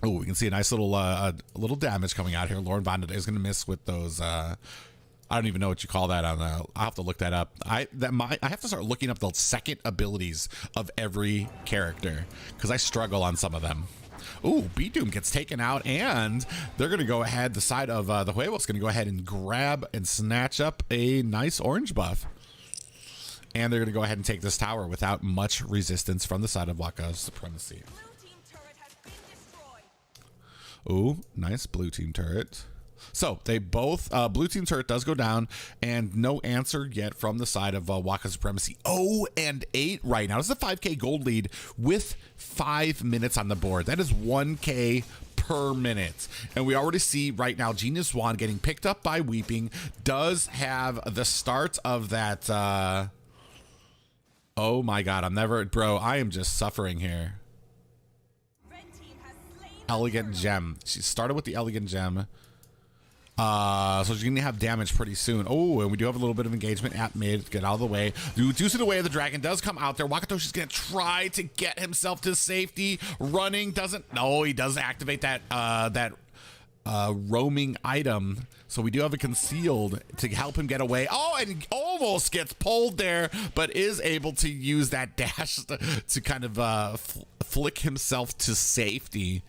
Oh, we can see a nice little damage coming out here. Lauren Vonda is going to miss with those I don't even know what you call that on I'll have to look that up. I have to start looking up the second abilities of every character because I struggle on some of them. Ooh, B-Doom gets taken out, and they're going to go ahead. The side of the Huevos going to go ahead and grab and snatch up a nice orange buff. And they're going to go ahead and take this tower without much resistance from the side of Waka Supremacy. Ooh, nice blue team turret. So they both, blue team turret does go down, and no answer yet from the side of Waka Supremacy. 0-8 right now. This is a 5K gold lead with 5 minutes on the board. That is 1K per minute. And we already see right now Genius Wand getting picked up by Weeping. Does have the start of that. Oh my God, I am just suffering here. Elegant Gem. She started with the Elegant Gem. So she's going to have damage pretty soon. Oh, and we do have a little bit of engagement at mid. Get out of the way. You do see the way of the dragon does come out there. Wakatoshi's going to try to get himself to safety. Running doesn't. No, he does activate that roaming item. So we do have it concealed to help him get away. Oh, and he almost gets pulled there, but is able to use that dash to kind of flick himself to safety.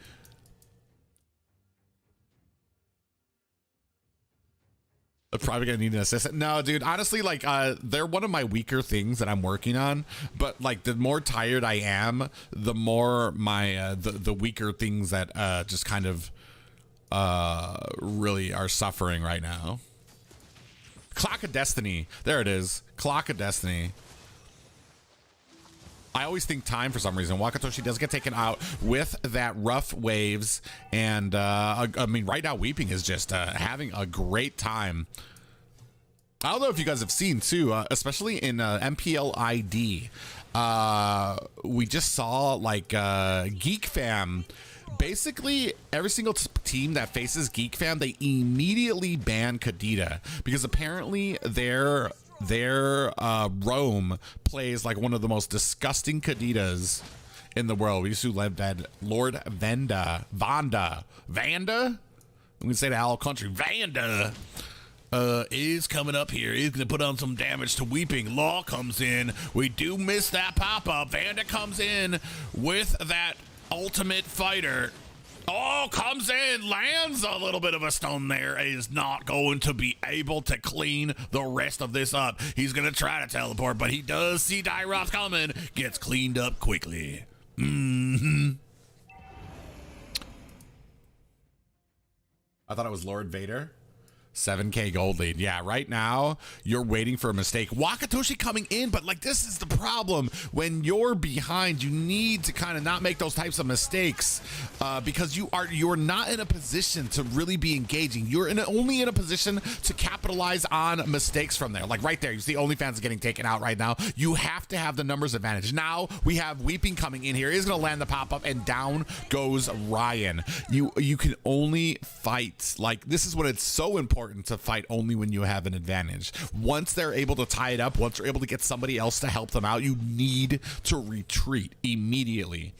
I'm probably gonna need an assistant. No, dude, honestly, like they're one of my weaker things that I'm working on, but like the more tired I am, the more my the weaker things that just kind of really are suffering right now. Clock of Destiny, there it is. Clock of Destiny. I always think time for some reason. Wakatoshi does get taken out with that rough waves, and I mean, right now Weeping is just having a great time. I don't know if you guys have seen too, especially in MPL ID. we just saw like Geek Fam. Basically, every single team that faces Geek Fam, they immediately ban Kadita because apparently their Rome plays like one of the most disgusting Kaditas in the world. We used to live that Lord Vanda. We can say the whole country. Vanda is coming up here. He's going to put on some damage to Weeping. Law comes in. We do miss that pop-up. Vanda comes in with that ultimate fighter. Oh, comes in, lands a little bit of a stone there. Is not going to be able to clean the rest of this up. He's going to try to teleport, but he does see Dyroth coming. Gets cleaned up quickly. I thought it was Lord Vader. 7K gold lead. Yeah, right now you're waiting for a mistake. Wakatoshi coming in, but like this is the problem. When you're behind, you need to kind of not make those types of mistakes because you're not in a position to really be engaging. You're only in a position to capitalize on mistakes from there. Like right there, you see OnlyFans getting taken out right now. You have to have the numbers advantage. Now we have Weeping coming in here. He's going to land the pop-up and down goes Ryan. You can only fight. Like this is what it's so important to fight only when you have an advantage. Once they're able to tie it up, once they're able to get somebody else to help them out, you need to retreat immediately.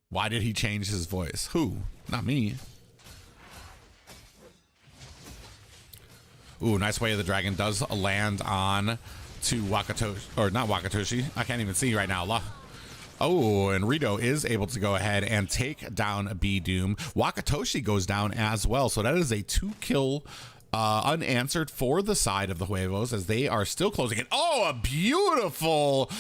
Why did he change his voice? Who? Not me. Ooh, nice way of the dragon does land on to Wakatoshi, or not Wakatoshi. I can't even see right now. Oh, and Rito is able to go ahead and take down B Doom. Wakatoshi goes down as well. So that is a 2-kill unanswered for the side of the Huevos as they are still closing it. Oh, a beautiful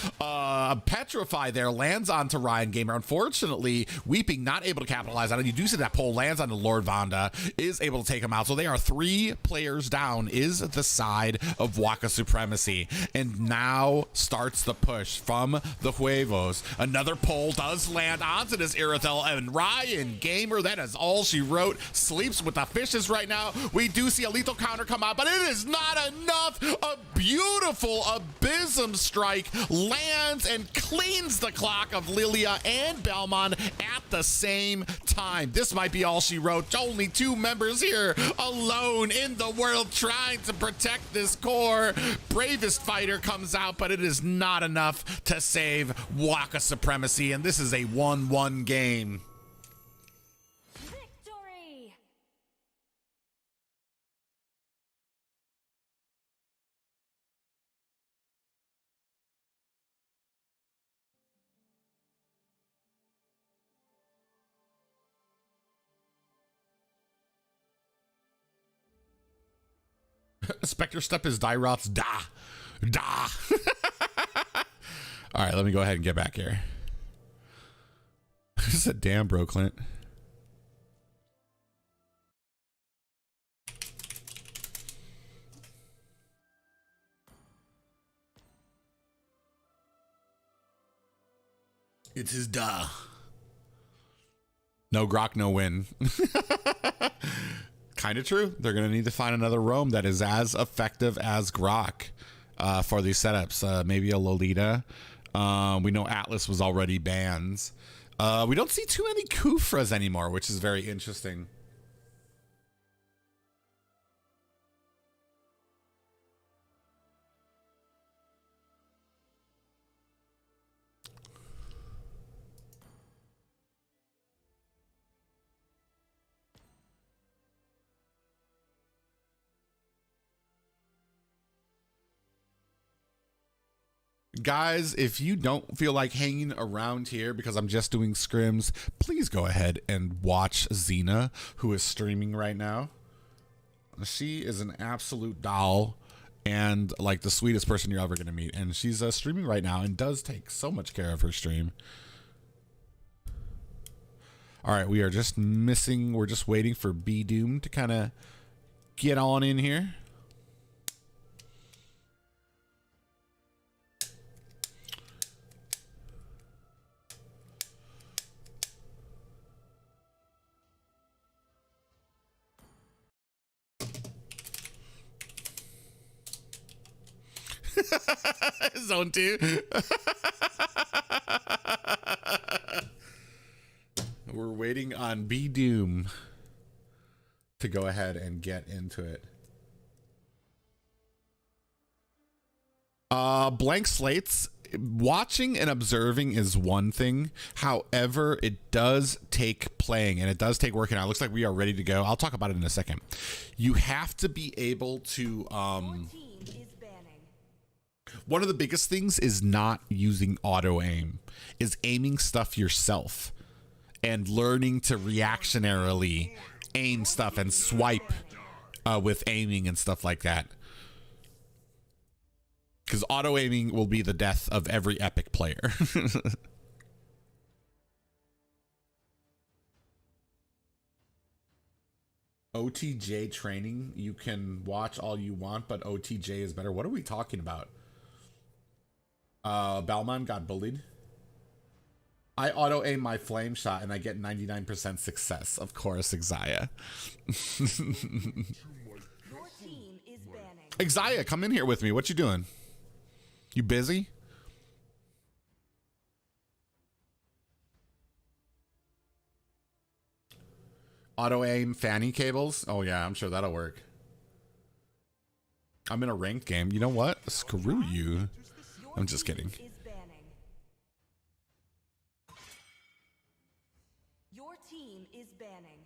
Petrify there lands onto Ryan Gamer. Unfortunately, Weeping not able to capitalize on it. You do see that pole lands on the Lord Vanda, is able to take him out. So they are 3 players down, is the side of Waka Supremacy. And now starts the push from the Huevos. Another pole does land onto this Irithel, and Ryan Gamer, that is all she wrote, sleeps with the fishes right now. We do see a lethal counter come out, but it is not enough. A beautiful Abysm strike lands and cleans the clock of Lilia and Belmont at the same time. This might be all she wrote. Only 2 members here alone in the world trying to protect this core. Bravest fighter comes out, but it is not enough to save Waka Supremacy, and this is a 1-1 game. Victory! Spectre Step is Dyroth's da. All right, let me go ahead and get back here. I said, damn, bro, Clint. It's his da. No Grok, no win. Kind of true. They're going to need to find another roam that is as effective as Grok for these setups. Maybe a Lolita. We know Atlas was already banned. We don't see too many Kufras anymore, which is very interesting. Guys, if you don't feel like hanging around here because I'm just doing scrims, please go ahead and watch Xena, who is streaming right now. She is an absolute doll and like the sweetest person you're ever going to meet. And she's streaming right now and does take so much care of her stream. All right, we are just missing. We're just waiting for B Doom to kind of get on in here. Zone 2. We're waiting on B Doom to go ahead and get into it. Blank slates. Watching and observing is one thing. However, it does take playing and it does take working out. It looks like we are ready to go. I'll talk about it in a second. You have to be able to one of the biggest things is not using auto aim, is aiming stuff yourself and learning to reactionarily aim stuff and swipe with aiming and stuff like that. Because auto aiming will be the death of every epic player. OTJ training, you can watch all you want, but OTJ is better. What are we talking about? Balmon got bullied. I auto aim my flame shot and I get 99% success. Of course, Exia. Exia, come in here with me. What you doing? You busy? Auto aim fanny cables. Oh yeah, I'm sure that'll work. I'm in a ranked game. You know what? Screw you. I'm just kidding. Your team is banning.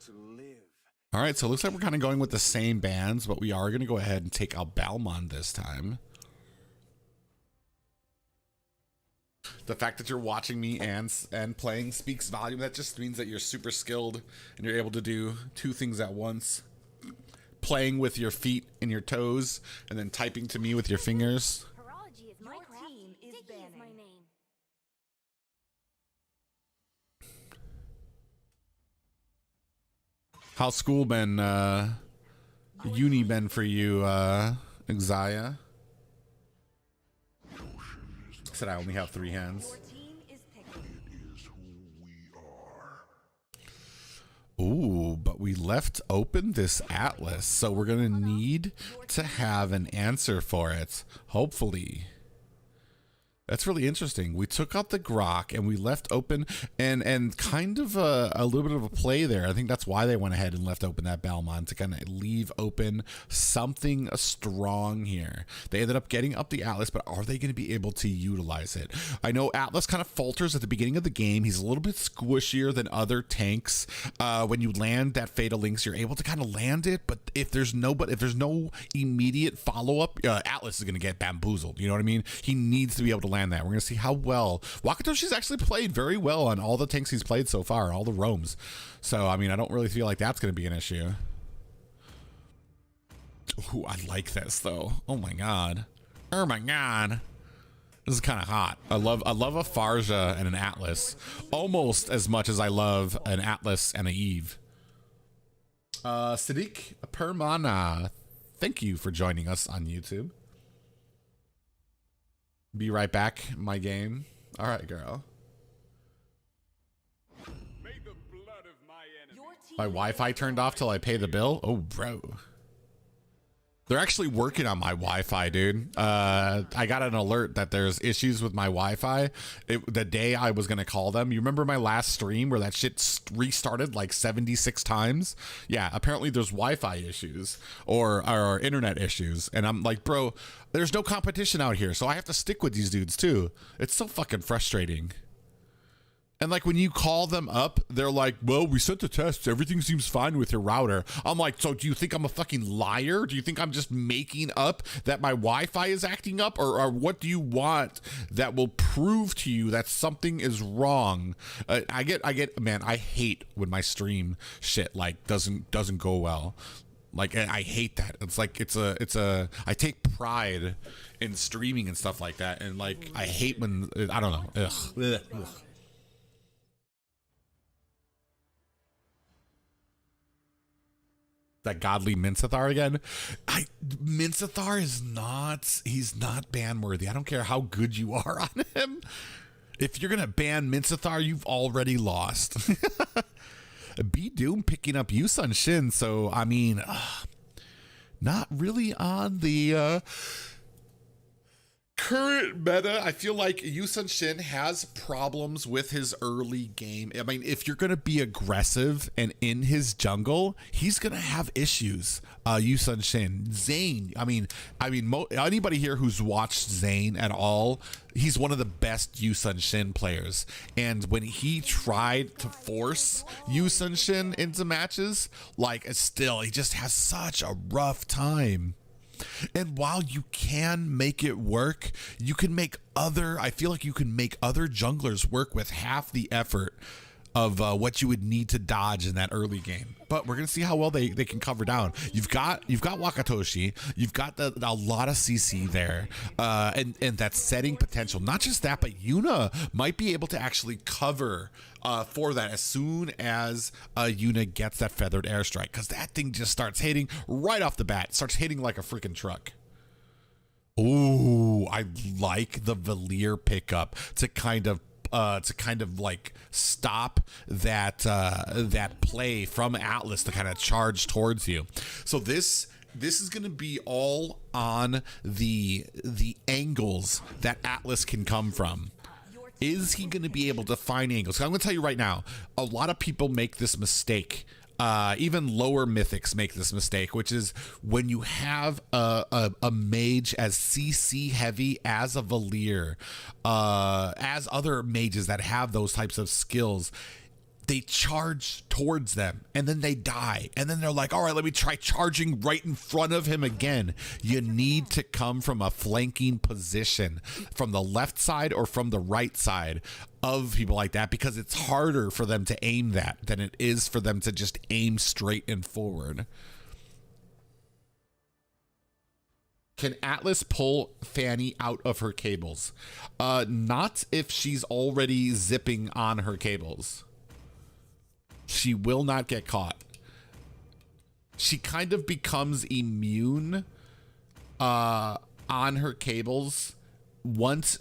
To live. All right, so it looks like we're kind of going with the same bands, but we are going to go ahead and take out Balmon this time. The fact that you're watching me and playing speaks volume. That just means that you're super skilled and you're able to do two things at once. Playing with your feet and your toes and then typing to me with your fingers. Horology is my Your craft. team is Dicky banning. is my name. How's school been, uni been for you, Exia? Said I only have 3 hands. Your team is picking. It is who we are. Ooh, but we left open this atlas, so we're gonna need to have an answer for it, hopefully. That's really interesting. We took out the grok and we left open and kind of a little bit of a play there. I think that's why they went ahead and left open that Balmon, to kind of leave open something strong here. They ended up getting up the Atlas, but are they going to be able to utilize it? I know Atlas kind of falters at the beginning of the game. He's a little bit squishier than other tanks. When you land that Fatal Links, you're able to kind of land it, but if there's no immediate follow-up, Atlas is going to get bamboozled. You know what I mean? He needs to be able to land that. We're going to see how well Wakatoshi's actually played very well on all the tanks he's played so far, all the roams. So, I mean, I don't really feel like that's going to be an issue. Ooh, I like this though. Oh my god. Oh my god. This is kind of hot. I love a Farja and an Atlas almost as much as I love an Atlas and a Eve. Sadiq Permana, thank you for joining us on YouTube. Be right back, my game. All right, girl. May the blood of my enemy. Your team My Wi-Fi turned off till I pay the bill? Oh, bro. They're actually working on my Wi-Fi, dude. I got an alert that there's issues with my Wi-Fi. The day I was going to call them. You remember my last stream where that shit restarted like 76 times? Yeah, apparently there's Wi-Fi issues or internet issues. And I'm like, bro, there's no competition out here, so I have to stick with these dudes too. It's so fucking frustrating. And like when you call them up, they're like, well, we sent the tests. Everything seems fine with your router. I'm like, so do you think I'm a fucking liar? Do you think I'm just making up that my Wi-Fi is acting up? Or what do you want that will prove to you that something is wrong? I get, man, I hate when my stream shit like doesn't go well. Like, I hate that. It's like, I take pride in streaming and stuff like that. And like, I hate when, I don't know. Ugh. That godly Minsathar again. Minsathar is he's not ban worthy. I don't care how good you are on him. If you're gonna ban Minsathar, you've already lost. B Doom picking up Yusun Shin, so I mean, not really on the current meta. I feel like Yu Sun Shin has problems with his early game. I mean, if you're going to be aggressive and in his jungle, he's going to have issues. Yu Sun Shin, Zane. I mean, anybody here who's watched Zane at all, he's one of the best Yu Sun Shin players. And when he tried to force Yu Sun Shin into matches, like still, he just has such a rough time. And while you can make it work, you can make I feel like you can make other junglers work with half the effort of what you would need to dodge in that early game. But we're gonna see how well they can cover down. You've got Wakatoshi, you've got a lot of CC there, and that setting potential. Not just that, but Yuna might be able to actually cover for that as soon as Yuna gets that feathered airstrike, because that thing just starts hitting right off the bat. It starts hitting like a freaking truck. Ooh, I like the Valier pickup to kind of like stop that play from Atlas to kind of charge towards you. So this is going to be all on the angles that Atlas can come from. Is he going to be able to find angles? 'Cause I'm going to tell you right now, a lot of people make this mistake. Even lower mythics make this mistake, which is when you have a mage as CC heavy as a Valier, as other mages that have those types of skills, they charge towards them and then they die. And then they're like, all right, let me try charging right in front of him again. You need to come from a flanking position from the left side or from the right side of people like that, because it's harder for them to aim that than it is for them to just aim straight and forward. Can Atlas pull Fanny out of her cables? Not if she's already zipping on her cables. She will not get caught. She kind of becomes immune on her cables once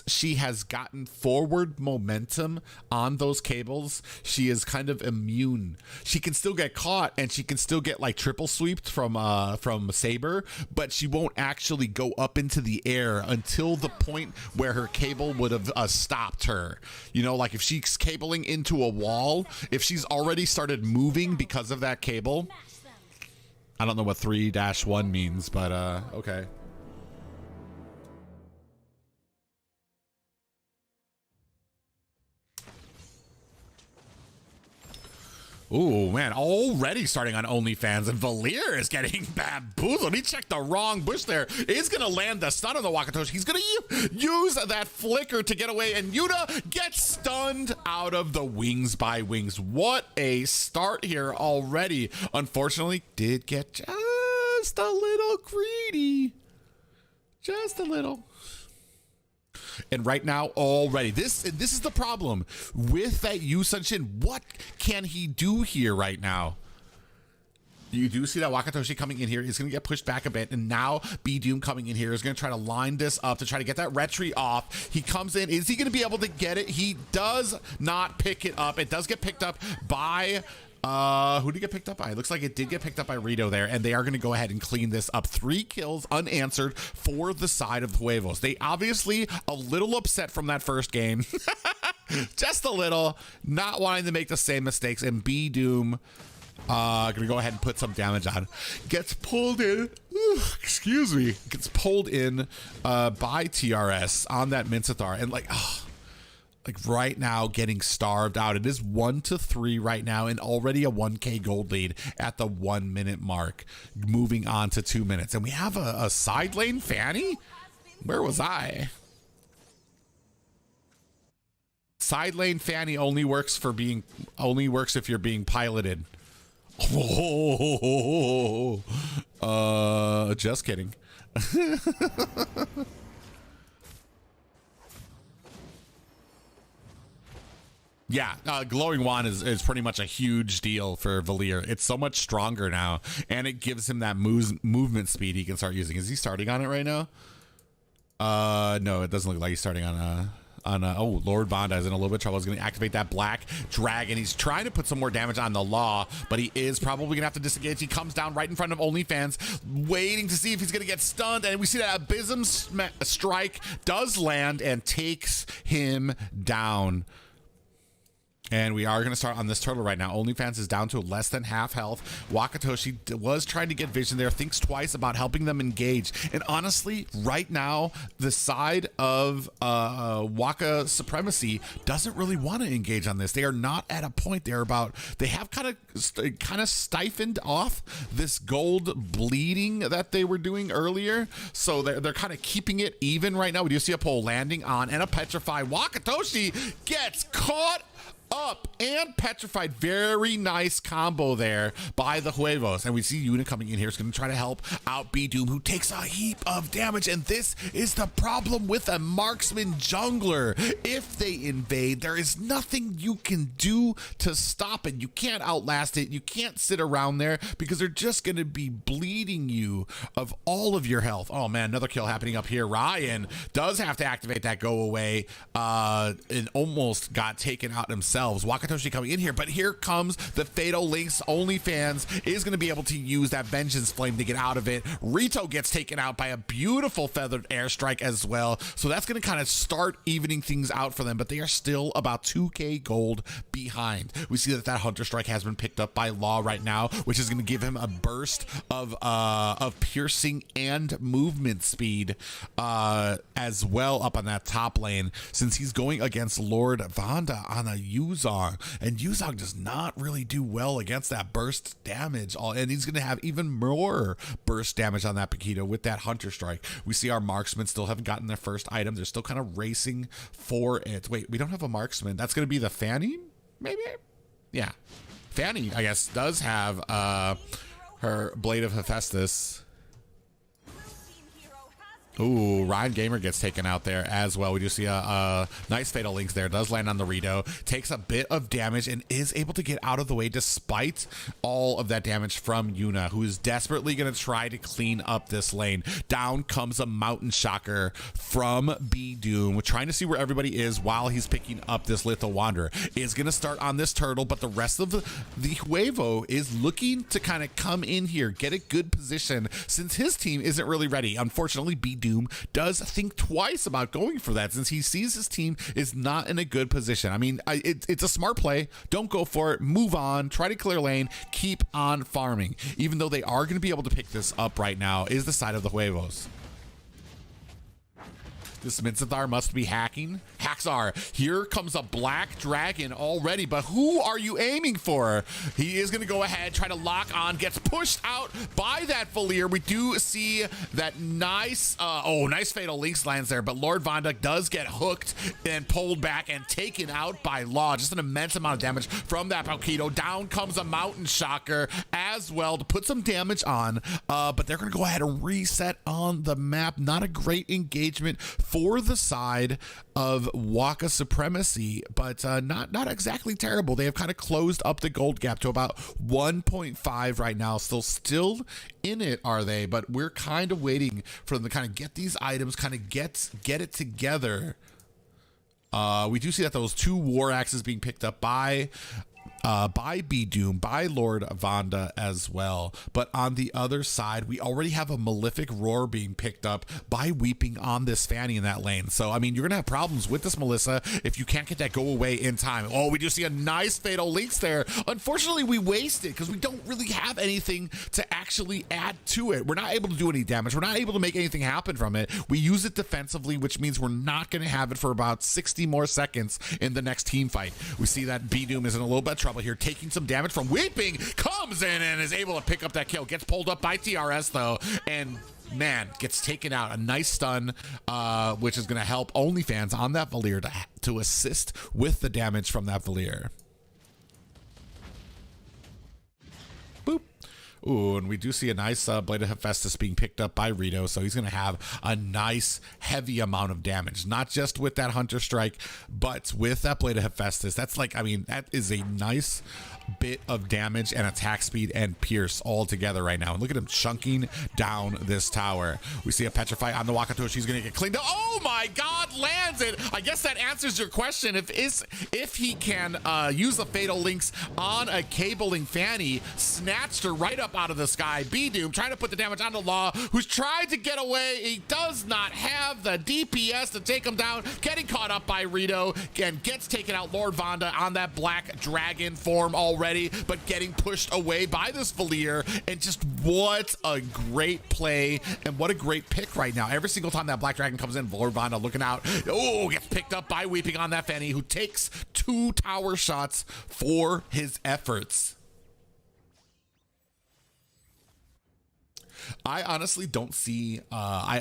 she has gotten forward momentum on those cables. She is kind of immune. She can still get caught and she can still get like triple sweeped from Saber, but she won't actually go up into the air until the point where her cable would have stopped her. You know, like if she's cabling into a wall, if she's already started moving because of that cable. I don't know what 3-1 means, but okay. Ooh, man, already starting on OnlyFans, and Valier is getting bamboozled. He checked the wrong bush there. He's going to land the stun on the Wakatoshi. He's going to use that flicker to get away, and Yuna gets stunned out of the wings by wings. What a start here already. Unfortunately, did get just a little greedy. Just a little. And right now, already, this is the problem with that Yu Sun Shin. What can he do here right now? You do see that Wakatoshi coming in here. He's going to get pushed back a bit. And now B-Doom coming in here is going to try to line this up to try to get that retreat off. He comes in. Is he going to be able to get it? He does not pick it up. It does get picked up by... who did it get picked up by? It looks like it did get picked up by Rito there, and they are going to go ahead and clean this up. 3 kills unanswered for the side of Huevos. They obviously a little upset from that first game. Just a little, not wanting to make the same mistakes, and B-Doom gonna go ahead and put some damage on. Gets pulled in, excuse me, gets pulled in by TRS on that Minsathar, and like right now getting starved out. It is 1-3 right now, and already a 1K gold lead at the 1 minute mark, moving on to 2 minutes. And we have a side lane Fanny. Where was I? Side lane Fanny only works if you're being piloted. Oh, just kidding. Yeah, Glowing Wand is pretty much a huge deal for Valier. It's so much stronger now, and it gives him that movement speed he can start using. Is he starting on it right now? No, it doesn't look like he's starting on oh, Lord Vonda is in a little bit of trouble. He's going to activate that Black Dragon. He's trying to put some more damage on the Law, but he is probably going to have to disengage. He comes down right in front of OnlyFans, waiting to see if he's going to get stunned, and we see that Abysm Strike does land and takes him down. And we are going to start on this turtle right now. OnlyFans is down to less than half health. Wakatoshi was trying to get vision there, thinks twice about helping them engage. And honestly, right now, the side of Waka Supremacy doesn't really want to engage on this. They are not at a point there about, they have kind of stifled off this gold bleeding that they were doing earlier. So they're kind of keeping it even right now. We do see a pole landing on and a petrify. Wakatoshi gets caught up and petrified. Very nice combo there by the Huevos. And we see Yuna coming in here. Is going to try to help out B Doom, who takes a heap of damage. And this is the problem with a marksman jungler. If they invade, there is nothing you can do to stop it. You can't outlast it. You can't sit around there because they're just going to be bleeding you of all of your health. Oh man, another kill happening up here. Ryan does have to activate that go away and almost got taken out himself. Wakatoshi coming in here, but here comes the Fatal Links. OnlyFans is going to be able to use that Vengeance Flame to get out of it. Rito gets taken out by a beautiful feathered airstrike as well. So that's going to kind of start evening things out for them, but they are still about 2k gold behind. We see that Hunter Strike has been picked up by Law right now, which is going to give him a burst of piercing and movement speed as well up on that top lane, since he's going against Lord Vonda on a Yuzong, and Yuzong does not really do well against that burst damage, and he's going to have even more burst damage on that Paquito with that Hunter Strike. We see our marksmen still haven't gotten their first item. They're still kind of racing for it. Wait, we don't have a marksman. That's going to be the Fanny, maybe? Yeah. Fanny, I guess, does have her Blade of Hephaestus. Ooh, Ryan Gamer gets taken out there as well. We do see a nice Fatal Links there. Does land on the Rito. Takes a bit of damage and is able to get out of the way despite all of that damage from Yuna, who is desperately going to try to clean up this lane. Down comes a Mountain Shocker from B Doom. We're trying to see where everybody is while he's picking up this Lethal Wanderer. Is going to start on this turtle, but the rest of the Huevo is looking to kind of come in here, get a good position, since his team isn't really ready. Unfortunately, B Doom does think twice about going for that, since he sees his team is not in a good position. I mean, it's a smart play. Don't go for it. Move on. Try to clear lane. Keep on farming. Even though they are going to be able to pick this up right now, is the side of the Huevos. This Minthar must be hacking. Haxar, here comes a Black Dragon already, but who are you aiming for? He is going to go ahead, try to lock on, gets pushed out by that Valier. We do see that nice, nice Fatal Links lands there, but Lord Vonda does get hooked and pulled back and taken out by Law. Just an immense amount of damage from that Palquito. Down comes a Mountain Shocker as well to put some damage on, but they're going to go ahead and reset on the map. Not a great engagement for the side of Waka Supremacy, but not exactly terrible. They have kind of closed up the gold gap to about 1.5 right now. Still in it, are they? But we're kind of waiting for them to kind of get these items, kind of get it together. We do see that those two War Axes being picked up by B Doom, by Lord Vonda as well. But on the other side, we already have a Malefic Roar being picked up by Weeping on this Fanny in that lane. So, I mean, you're going to have problems with this Melissa if you can't get that go away in time. Oh, we do see a nice Fatal Links there. Unfortunately, we waste it because we don't really have anything to actually add to it. We're not able to do any damage. We're not able to make anything happen from it. We use it defensively, which means we're not going to have it for about 60 more seconds in the next team fight. We see that B Doom is in a little bit of trouble here, taking some damage from Weeping, comes in and is able to pick up that kill. Gets pulled up by TRS though, and man, gets taken out. A nice stun, which is going to help OnlyFans on that Valier to assist with the damage from that Valier. Boop. Ooh, and we do see a nice Blade of Hephaestus being picked up by Rito, so he's going to have a nice heavy amount of damage, not just with that Hunter Strike, but with that Blade of Hephaestus. That's like, I mean, that is a nice bit of damage and attack speed and pierce all together right now. And look at him chunking down this tower. We see a Petrify on the Wakatoshi. He's going to get cleaned up. Oh my God, lands it. I guess that answers your question. If he can use the Fatal Links on a cabling Fanny, snatched her right up out of the sky. B-Doom trying to put the damage on the Law, who's tried to get away. He does not have the DPS to take him down. Getting caught up by Rito and gets taken out. Lord Vonda on that black dragon form already, but getting pushed away by this Valier. And just what a great play and what a great pick right now. Every single time that black dragon comes in, Lord Vonda looking out. Oh, gets picked up by Weeping on that Fanny, who takes 2 tower shots for his efforts. I honestly don't see I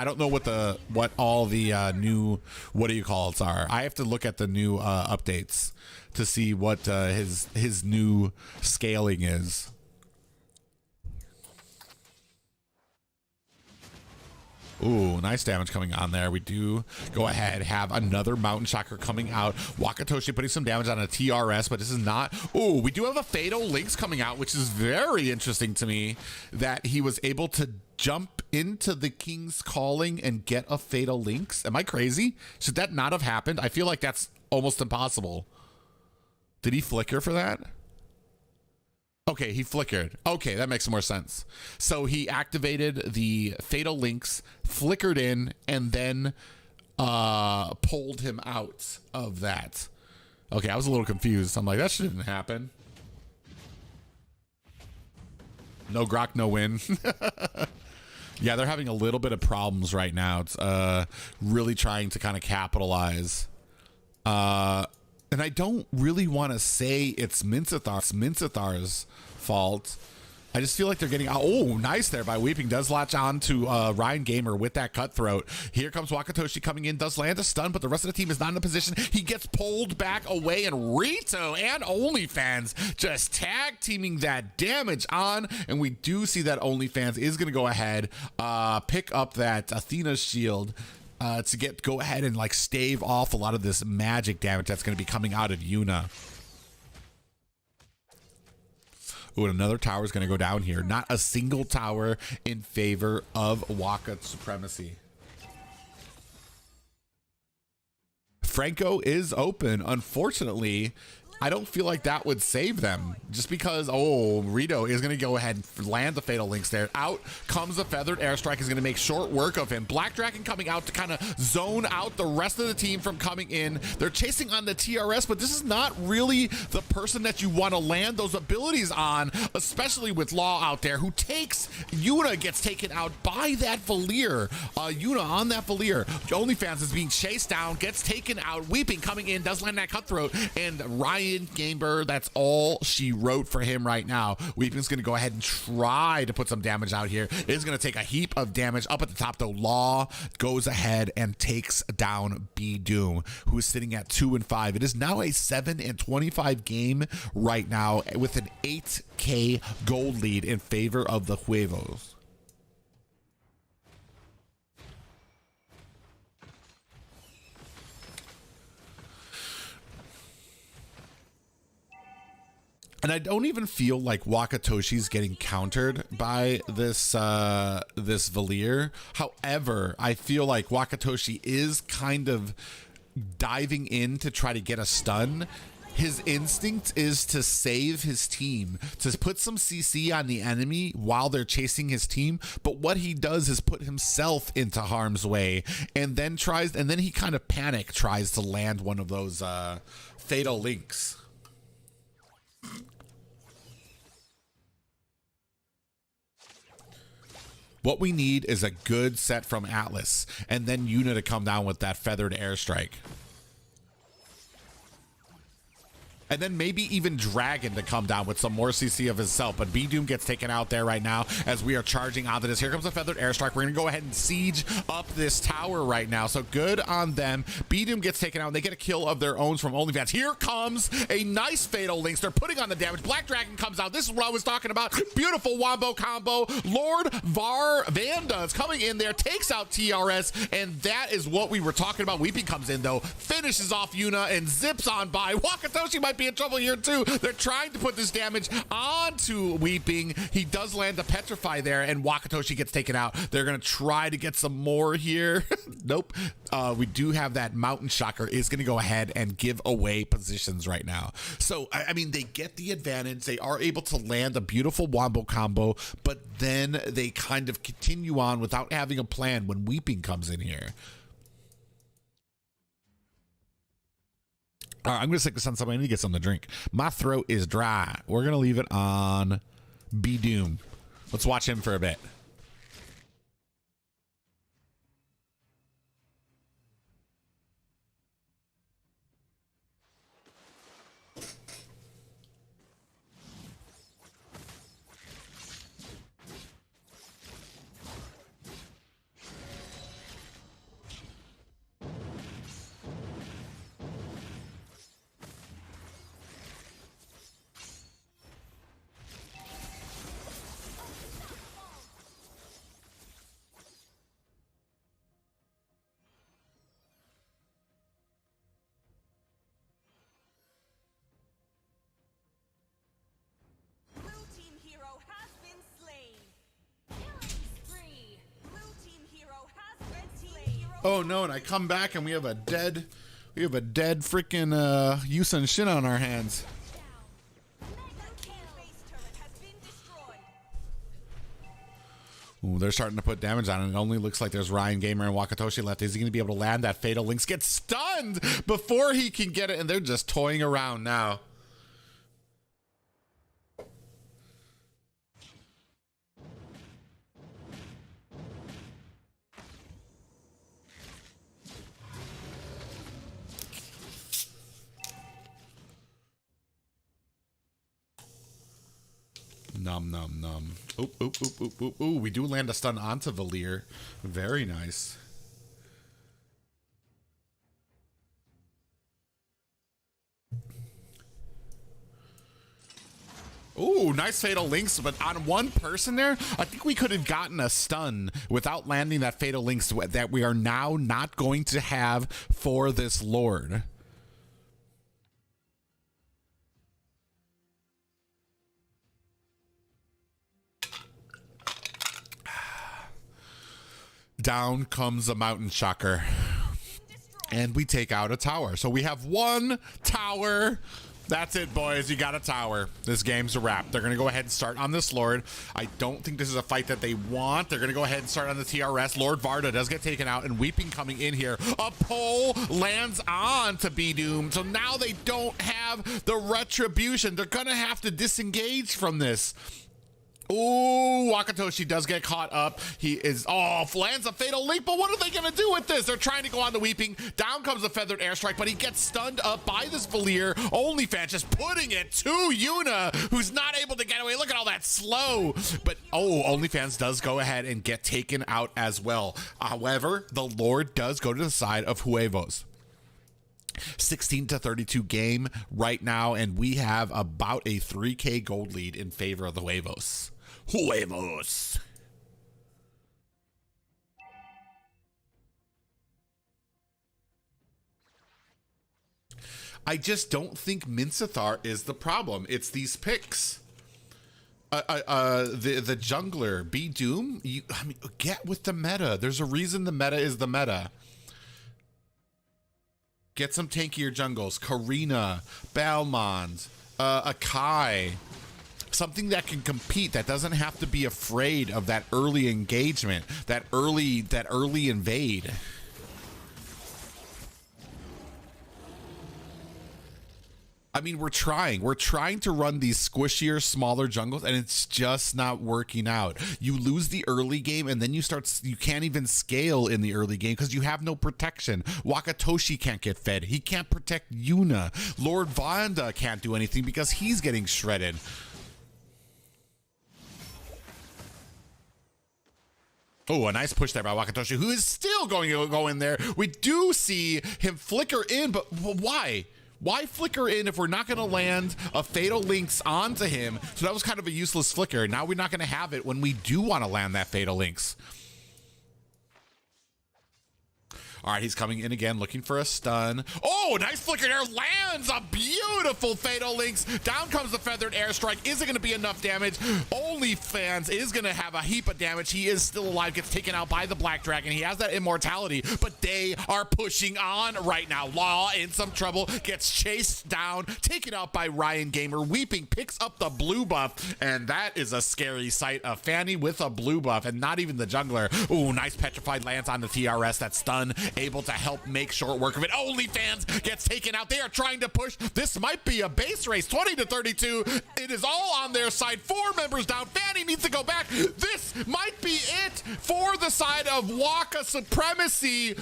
don't know what all the new, what do you call it, are. I have to look at the new updates to see what his new scaling is. Ooh, nice damage coming on there. We do go ahead, have another Mountain Shocker coming out. Wakatoshi putting some damage on a TRS, but this is not. Ooh, we do have a Fatal Links coming out, which is very interesting to me that he was able to jump into the King's Calling and get a Fatal Links. Am I crazy? Should that not have happened? I feel like that's almost impossible. Did he flicker for that? Okay, he flickered. Okay, that makes more sense. So he activated the Fatal Links, flickered in, and then pulled him out of that. Okay, I was a little confused. I'm like, that shouldn't happen. No Grok, no win. Yeah, they're having a little bit of problems right now. It's really trying to kind of capitalize. And I don't really want to say it's Mincithar's fault. I just feel like they're getting, oh, nice there by Weeping. Does latch on to Ryan Gamer with that cutthroat. Here comes Wakatoshi coming in, does land a stun, but the rest of the team is not in a position. He gets pulled back away, and Rito and OnlyFans just tag teaming that damage on. And we do see that OnlyFans is going to go ahead, pick up that Athena's shield to go ahead and like stave off a lot of this magic damage that's going to be coming out of Yuna. Ooh, and another tower is going to go down here. Not a single tower in favor of Waka supremacy. Franco is open. Unfortunately, I don't feel like that would save them, just because, oh, Rito is going to go ahead and land the Fatal Links there. Out comes the Feathered Airstrike, is going to make short work of him. Black Dragon coming out to kind of zone out the rest of the team from coming in. They're chasing on the TRS, but this is not really the person that you want to land those abilities on, especially with Law out there, who takes, Yuna gets taken out by that Valier. Yuna on that Valier. OnlyFans is being chased down, gets taken out. Weeping coming in, does land that cutthroat, and Ryan Gamer, that's all she wrote for him right now. Weeping's going to go ahead and try to put some damage out here. It is going to take a heap of damage up at the top, though. Law goes ahead and takes down B-Doom, who is sitting at 2-5. It is now a 7-25 game right now with an 8K gold lead in favor of the Huevos. And I don't even feel like Wakatoshi's getting countered by this this Valier. However, I feel like Wakatoshi is kind of diving in to try to get a stun. His instinct is to save his team, to put some CC on the enemy while they're chasing his team. But what he does is put himself into harm's way, and then he kind of tries to land one of those Fatal Links. What we need is a good set from Atlas, and then Yuna to come down with that Feathered Airstrike. And then maybe even Dragon to come down with some more CC of himself. But B-Doom gets taken out there right now as we are charging onto this. Here comes a Feathered Airstrike. We're going to go ahead and siege up this tower right now. So good on them. B-Doom gets taken out, and they get a kill of their own from OnlyFans. Here comes a nice Fatal Links. They're putting on the damage. Black Dragon comes out. This is what I was talking about. Beautiful wombo combo. Lord Vanda is coming in there, takes out TRS, and that is what we were talking about. Weeping comes in, though, finishes off Yuna, and zips on by. Wakatoshi might be in trouble here too. They're trying to put this damage onto Weeping. He does land a Petrify there, and Wakatoshi gets taken out. They're gonna try to get some more here. Nope. We do have that Mountain Shocker is gonna go ahead and give away positions right now. So I mean, they get the advantage. They are able to land a beautiful wombo combo, but then they kind of continue on without having a plan when Weeping comes in here. All right, I'm going to stick this on something. I need to get something to drink. My throat is dry. We're going to leave it on B-Doom. Let's watch him for a bit. Oh no, and I come back and we have a dead freaking Yusun Shin on our hands. Ooh, they're starting to put damage on it. It only looks like there's Ryan Gamer and Wakatoshi left. Is he going to be able to land that Fatal Links? Gets stunned before he can get it, and they're just toying around now. Num, num, num. Oop, oop, oop, oop, oop. Ooh, we do land a stun onto Valir. Very nice. Ooh, nice Fatal Links, but on one person there, I think we could have gotten a stun without landing that Fatal Links that we are now not going to have for this Lord. Down comes a Mountain Shocker, and we take out a tower. So we have one tower. That's it, boys. You got a tower. This game's a wrap. They're going to go ahead and start on this Lord. I don't think this is a fight that they want. They're going to go ahead and start on the TRS. Lord Varda does get taken out, and Weeping coming in here. A pole lands on to B-Doom. So now they don't have the retribution. They're going to have to disengage from this. Ooh, Wakatoshi does get caught up. He is, lands a Fatal Link, but what are they going to do with this? They're trying to go on the Weeping. Down comes a Feathered Airstrike, but he gets stunned up by this Valir. OnlyFans just putting it to Yuna, who's not able to get away. Look at all that slow. But, OnlyFans does go ahead and get taken out as well. However, the Lord does go to the side of Huevos. 16-32 game right now, and we have about a 3K gold lead in favor of the Huevos. Huevos. I just don't think Minsathar is the problem. It's these picks. The jungler, B-Doom, get with the meta. There's a reason the meta is the meta. Get some tankier jungles. Karina, Balmond, Akai. Something that can compete, that doesn't have to be afraid of that early engagement, that early invade. I mean, we're trying to run these squishier, smaller jungles, and it's just not working out. You lose the early game, and then you can't even scale in the early game because you have no protection. Wakatoshi can't get fed. He can't protect Yuna. Lord Vanda can't do anything because he's getting shredded. Oh, a nice push there by Wakatoshi, who is still going to go in there. We do see him flicker in, but why? Why flicker in if we're not going to land a Fatal Lynx onto him? So that was kind of a useless flicker. Now we're not going to have it when we do want to land that Fatal Lynx. All right, he's coming in again, looking for a stun. Oh, nice flicker there, lands a beautiful Fatal Lynx. Down comes the Feathered Airstrike. Is it going to be enough damage? OnlyFans is going to have a heap of damage. He is still alive, gets taken out by the Black Dragon. He has that immortality, but they are pushing on right now. Law in some trouble, gets chased down, taken out by Ryan Gamer. Weeping picks up the blue buff, and that is a scary sight. A Fanny with a blue buff, and not even the jungler. Ooh, nice Petrified lands on the TRS. That stun able to help make short work of it. OnlyFans gets taken out. They are trying to push. This might be a base race. 20-32. It is all on their side. 4 members down. Fanny needs to go back. This might be it for the side of Waka Supremacy.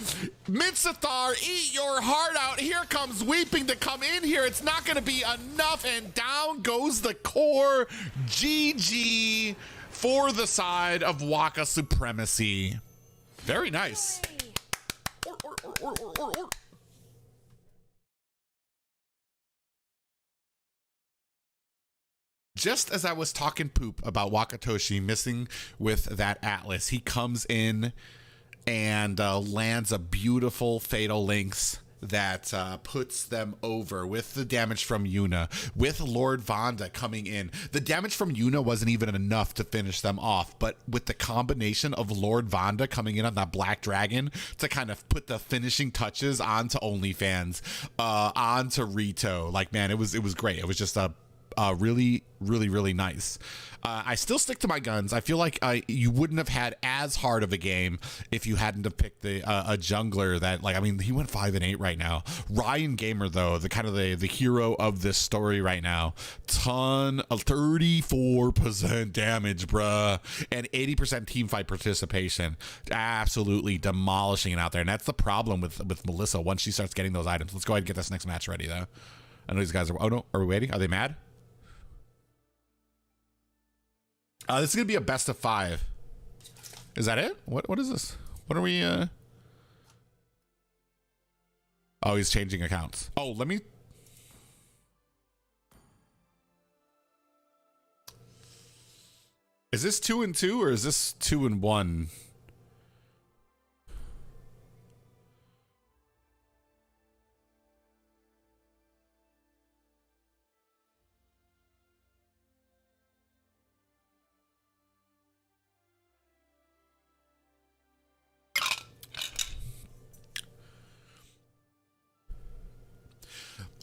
Mitsathar, eat your heart out. Here comes Weeping to come in here. It's not going to be enough, and down goes the core. GG for the side of Waka Supremacy. Very nice. Just as I was talking poop about Wakatoshi missing with that Atlas, he comes in and lands a beautiful Fatal Lynx that puts them over with the damage from Yuna, with Lord Vanda coming in. The damage from Yuna wasn't even enough to finish them off, but with the combination of Lord Vanda coming in on that Black Dragon to kind of put the finishing touches onto OnlyFans, onto Rito, like, man, it was great. It was just a really, really, really nice. I still stick to my guns. I feel like you wouldn't have had as hard of a game if you hadn't have picked a jungler that, like, I mean, he went 5 and 8 right now. Ryan Gamer, though, the kind of the hero of this story right now, 34% damage, bruh, and 80% team fight participation. Absolutely demolishing it out there, and that's the problem with Melissa once she starts getting those items. Let's go ahead and get this next match ready, though. I know these guys are. Oh no, are we waiting? Are they mad? This is gonna be a best of 5. Is that it? What is this? What are we? Oh, he's changing accounts. Oh, let me. Is this 2 and 2 or is this 2 and 1?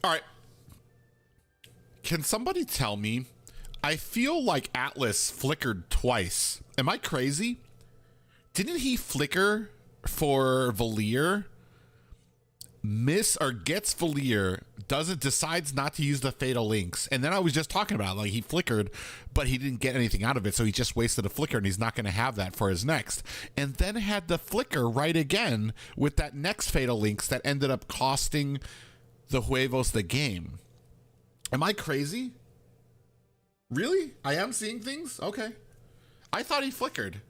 All right. Can somebody tell me? I feel like Atlas flickered twice. Am I crazy? Didn't he flicker for Valier? Miss or gets Valier, decides not to use the Fatal Lynx. And then I was just talking about, like, he flickered, but he didn't get anything out of it, so he just wasted a flicker, and he's not going to have that for his next. And then had the flicker right again with that next Fatal Lynx that ended up costing the Huevos the game. Am I crazy? Really? I am seeing things? Okay. I thought he flickered.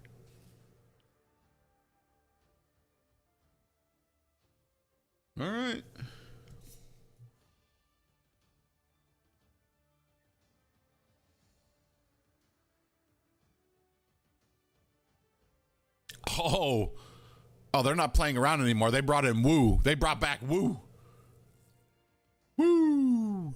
All right. Oh, they're not playing around anymore. They brought in Wu. They brought back Wu. Woo!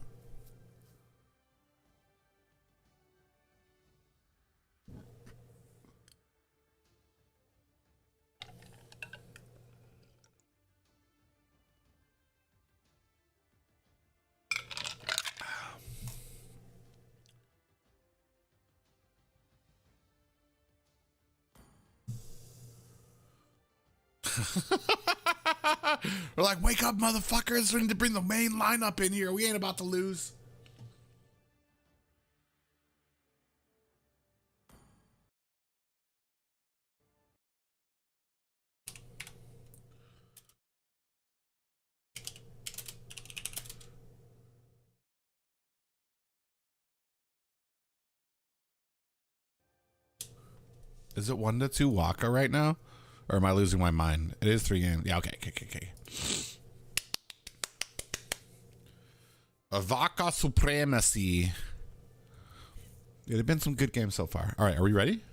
We're like, wake up, motherfuckers. We need to bring the main lineup in here. We ain't about to lose. Is it 1-2 Waka right now? Or am I losing my mind? It is 3 games. Yeah, okay. A Waka supremacy. It had been some good games so far. All right, are we ready?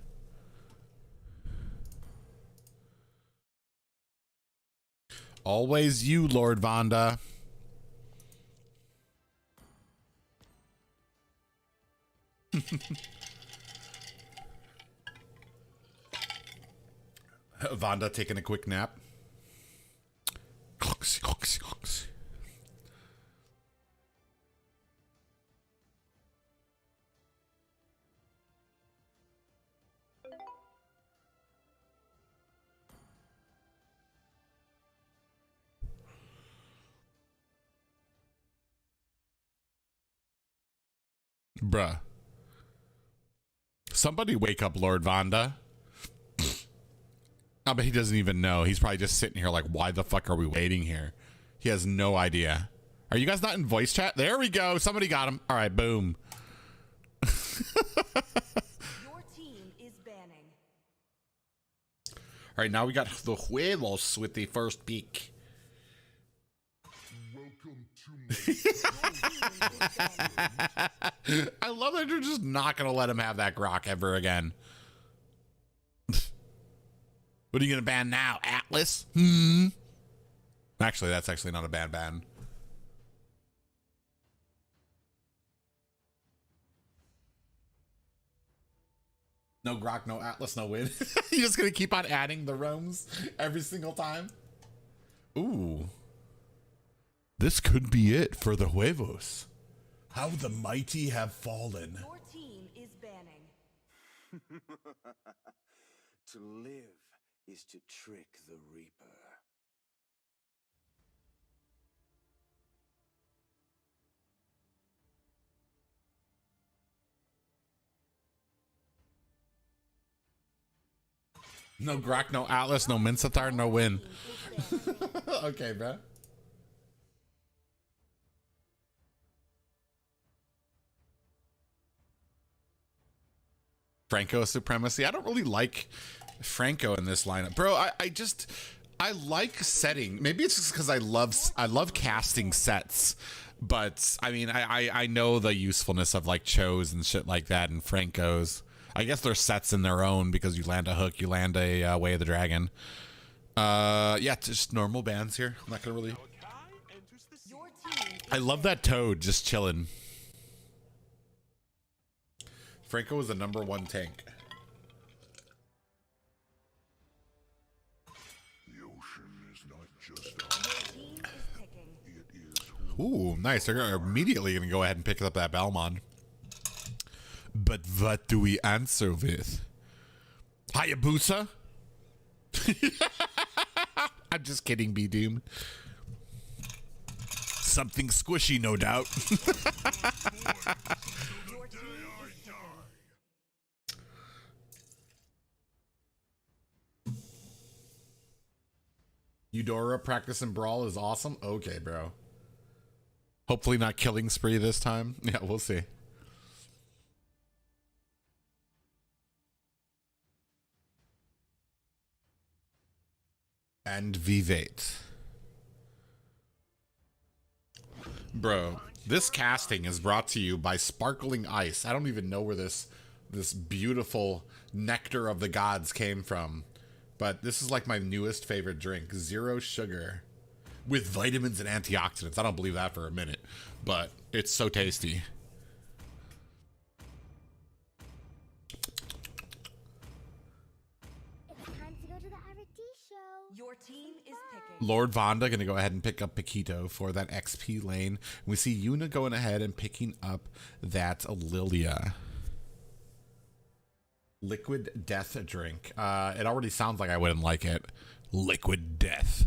Always you, Lord Vonda. Vonda taking a quick nap. Bruh. Somebody wake up Lord Vonda. I bet he doesn't even know. He's probably just sitting here like, why the fuck are we waiting here? He has no idea. Are you guys not in voice chat? There we go. Somebody got him. All right, boom. Your team is banning. All right, now we got the Huevos with the first peak. Welcome to I love that you're just not going to let him have that grok ever again. What are you going to ban now? Atlas? Actually, that's actually not a bad ban. No grok, no Atlas, no win. You're just going to keep on adding the roams every single time? Ooh. This could be it for the Huevos. How the mighty have fallen. Your team is banning. To live is to trick the Reaper. No grok, no Atlas, no Minsatar, no win. Okay, bro. Franco supremacy. I don't really like Franco in this lineup, bro. I like setting. Maybe it's just because I love casting sets, but I mean I know the usefulness of like Chos and shit like that and Francos. I guess they're sets in their own because you land a hook, you land a Way of the Dragon. Yeah, just normal bans here. I'm not gonna really. Your team I love that Toad just chilling. Franco is the #1 tank. the ocean is not just team is picking. it is Ooh, nice. They're immediately going to go ahead and pick up that Balmond. But what do we answer with? Hayabusa? I'm just kidding, B-Doom. Something squishy, no doubt. Your team is Eudora practicing Brawl is awesome. Okay, bro. Hopefully not killing spree this time. Yeah, we'll see. And Vivate. Bro, this casting is brought to you by Sparkling Ice. I don't even know where this beautiful nectar of the gods came from. But this is like my newest favorite drink. 0 sugar with vitamins and antioxidants. I don't believe that for a minute, but it's so tasty. Time to go to the RT show. Your team is picking. Lord Vonda going to go ahead and pick up Paquito for that XP lane. We see Yuna going ahead and picking up that Lilia. Liquid Death drink. It already sounds like I wouldn't like it. Liquid Death.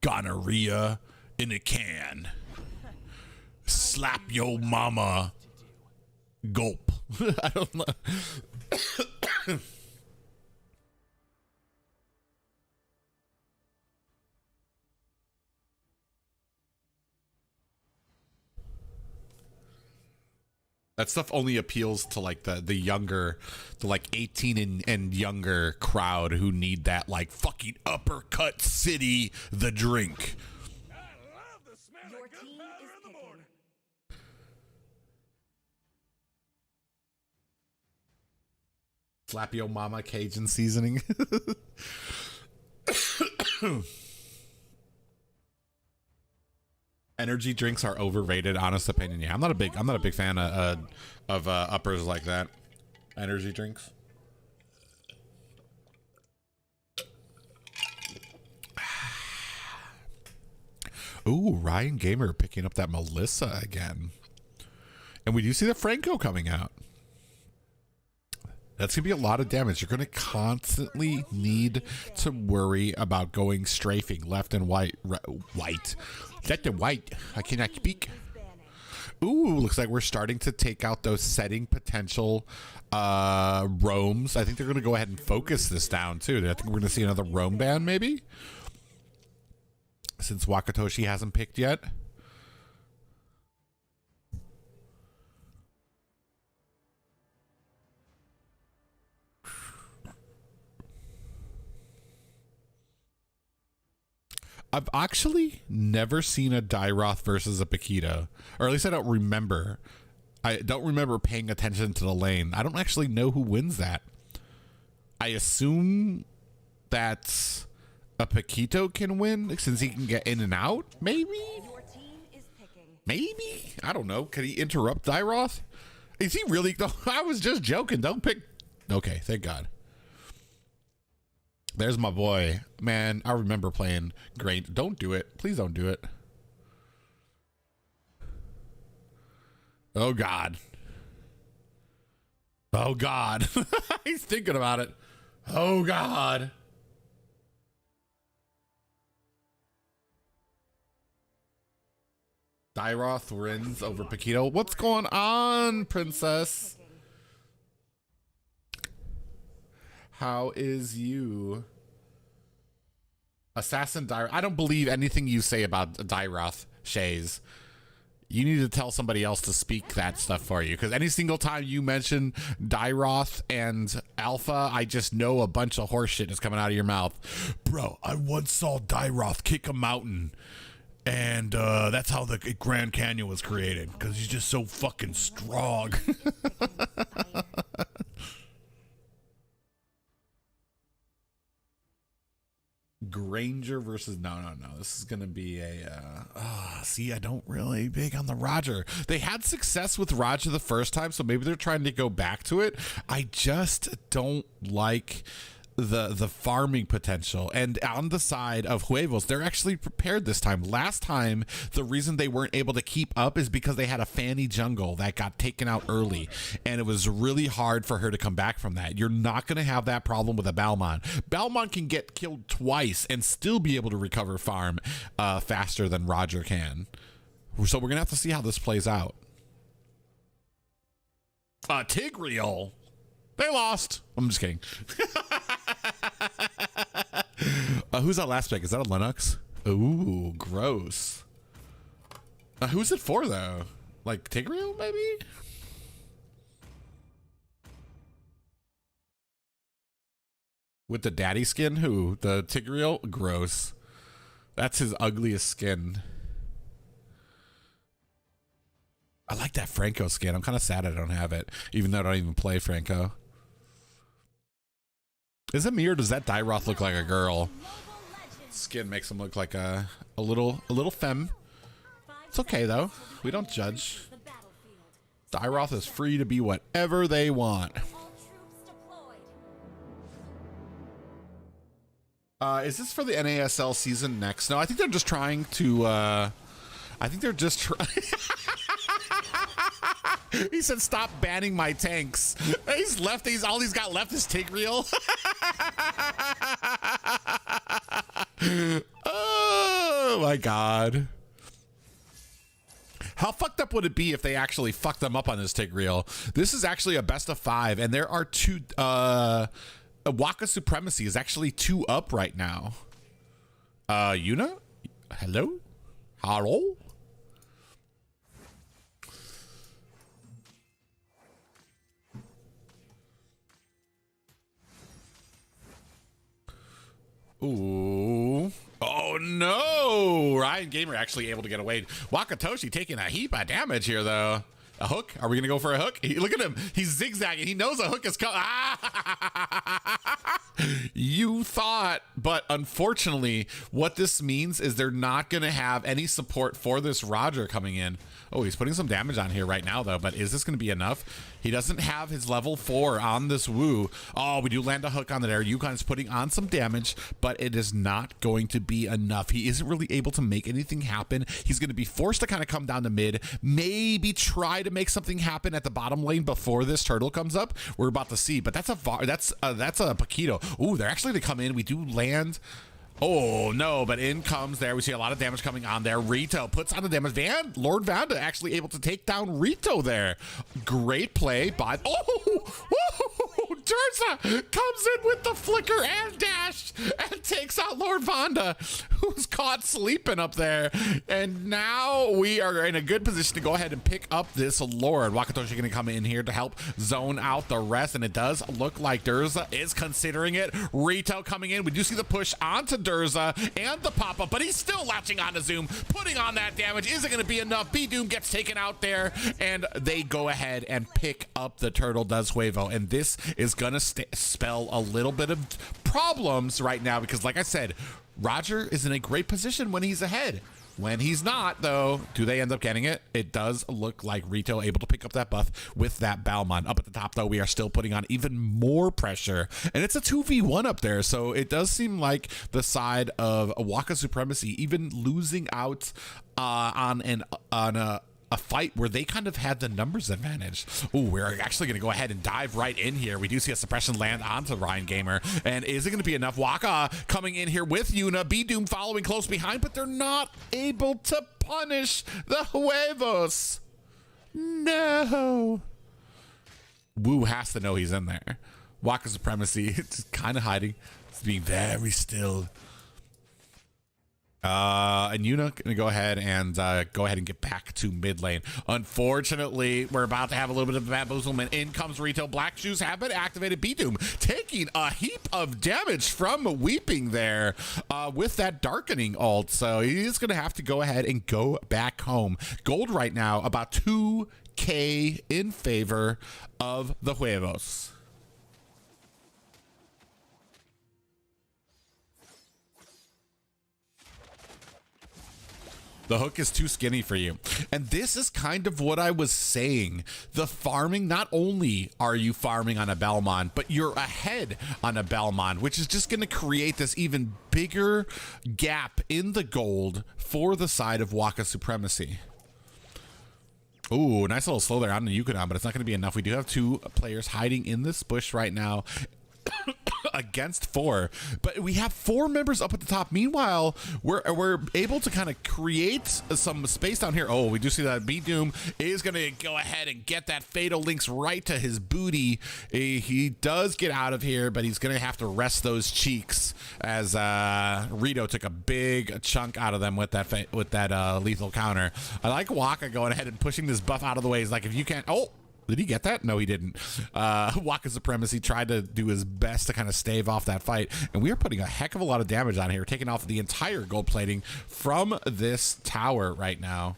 gonorrhea in a can. Slap your mama. Gulp. I don't know. That stuff only appeals to like the younger, the like 18 and younger crowd who need that like fucking uppercut city the drink. Your team is picking. Slap yo mama Cajun seasoning. Energy drinks are overrated, honest opinion. Yeah, I'm not a big fan of uppers like that. Energy drinks. Ooh, Ryan Gamer picking up that Melissa again. And we do see the Franco coming out. That's going to be a lot of damage. You're going to constantly need to worry about going strafing left and right. Left and right. I cannot speak. Ooh, looks like we're starting to take out those setting potential roams. I think they're going to go ahead and focus this down, too. I think we're going to see another roam ban, maybe? Since Wakatoshi hasn't picked yet. I've actually never seen a Dairoth versus a Paquito, or at least I don't remember. I don't remember paying attention to the lane. I don't actually know who wins that. I assume that a Paquito can win since he can get in and out, maybe? Your team is picking. Maybe? I don't know. Can he interrupt Dairoth? Is he really? I was just joking. Don't pick. Okay, thank God. There's my boy. Man, I remember playing great. Don't do it. Please don't do it. Oh, God. Oh, God. He's thinking about it. Oh, God. Dairoth wins over Paquito. What's going on, princess? How is you? Assassin Dairoth. I don't believe anything you say about Dairoth, Shays. You need to tell somebody else to speak that stuff for you, because any single time you mention Dairoth and Alpha, I just know a bunch of horse shit is coming out of your mouth. Bro, I once saw Dairoth kick a mountain, and that's how the Grand Canyon was created, because he's just so fucking strong. Granger versus no. This is gonna be a see, I don't really big on the Roger. They had success with Roger the first time, so maybe they're trying to go back to it. I just don't like the farming potential. And on the side of Huevos, they're actually prepared this time. Last time, the reason they weren't able to keep up is because they had a Fanny jungle that got taken out early, and it was really hard for her to come back from that. You're not going to have that problem with a Balmon. Balmon can get killed twice and still be able to recover farm faster than Roger can. So we're going to have to see how this plays out. Tigreal. They lost. I'm just kidding. Who's that last pick? Is that a Linux? Ooh, gross. Who's it for, though? Like Tigreal, maybe? With the daddy skin? Who? The Tigreal? Gross. That's his ugliest skin. I like that Franco skin. I'm kind of sad I don't have it, even though I don't even play Franco. Is it me, or does that Dairoth look like a girl? Skin makes him look like a little femme. It's okay though. We don't judge. Dairoth is free to be whatever they want. Is this for the NASL season next? No, I think they're just trying to. I think they're just trying. He said, "Stop banning my tanks." He's left. All he's got left is Tigreal. Oh Oh my god. How fucked up would it be if they actually fucked them up on this tick reel? This is actually a best of 5, and there are 2 Waka Supremacy is actually 2 up right now. Yuna? Hello? Hello? Ooh. Oh no! Ryan Gamer actually able to get away. Wakatoshi taking a heap of damage here though. A hook? Are we gonna go for a hook? Look at him. He's zigzagging. He knows a hook is coming. Ah! You thought, but unfortunately, what this means is they're not gonna have any support for this Roger coming in. Oh, he's putting some damage on here right now though, but is this gonna be enough? He doesn't have his level 4 on this Wu. Oh, we do land a hook on there. Yukon's putting on some damage, but it is not going to be enough. He isn't really able to make anything happen. He's going to be forced to kind of come down to mid, maybe try to make something happen at the bottom lane before this turtle comes up. We're about to see, but that's a Paquito. Ooh, they're actually going to come in. We do land. Oh no, but in comes there. We see a lot of damage coming on there. Rito puts on the damage. Lord Vanda actually able to take down Rito there. Great play by Durza comes in with the flicker and dash and takes out Lord Vanda, who's caught sleeping up there. And now we are in a good position to go ahead and pick up this Lord. Wakatoshi gonna come in here to help zone out the rest, and it does look like Durza is considering it. Rito coming in. We do see the push onto Durza and the pop-up, but he's still latching on to Zoom, putting on that damage. Is it going to be enough? B-Doom gets taken out there, and they go ahead and pick up the turtle, does Huevo, and this is going to spell a little bit of problems right now because, like I said, Roger is in a great position when he's ahead. When he's not, though, do they end up getting it? It does look like Rito able to pick up that buff with that Balmon. Up at the top, though, we are still putting on even more pressure. And it's a 2v1 up there, so it does seem like the side of Waka Supremacy, even losing out on a fight where they kind of had the numbers advantage. Oh, we're actually going to go ahead and dive right in here. We do see a suppression land onto Ryan Gamer. And is it going to be enough? Waka coming in here with Yuna. B-Doom following close behind, but they're not able to punish the Huevos. No. Wu has to know he's in there. Waka Supremacy, it's kind of hiding. It's being very still. And Yuna gonna go ahead and get back to mid lane. Unfortunately, we're about to have a little bit of bamboozlement. In comes Rito. Black Shoes have been activated. B-Doom taking a heap of damage from Weeping there with that darkening ult. So he's gonna have to go ahead and go back home. Gold right now about 2K in favor of the Huevos. The hook is too skinny for you. And this is kind of what I was saying. The farming, not only are you farming on a Balmon, but you're ahead on a Balmon, which is just going to create this even bigger gap in the gold for the side of Waka Supremacy. Ooh, nice little slow there on the Yukonon, but it's not going to be enough. We do have 2 players hiding in this bush right now. Against 4, but we have 4 members up at the top. Meanwhile, we're able to kind of create some space down here. Oh, we do see that B-Doom is going to go ahead and get that fatal links right to his booty. He does get out of here, but he's going to have to rest those cheeks as Rito took a big chunk out of them with that lethal counter. I like Waka going ahead and pushing this buff out of the way. He's like, if you can't, oh. Did he get that? No, he didn't. Waka Supremacy tried to do his best to kind of stave off that fight. And we are putting a heck of a lot of damage on here, taking off the entire gold plating from this tower right now.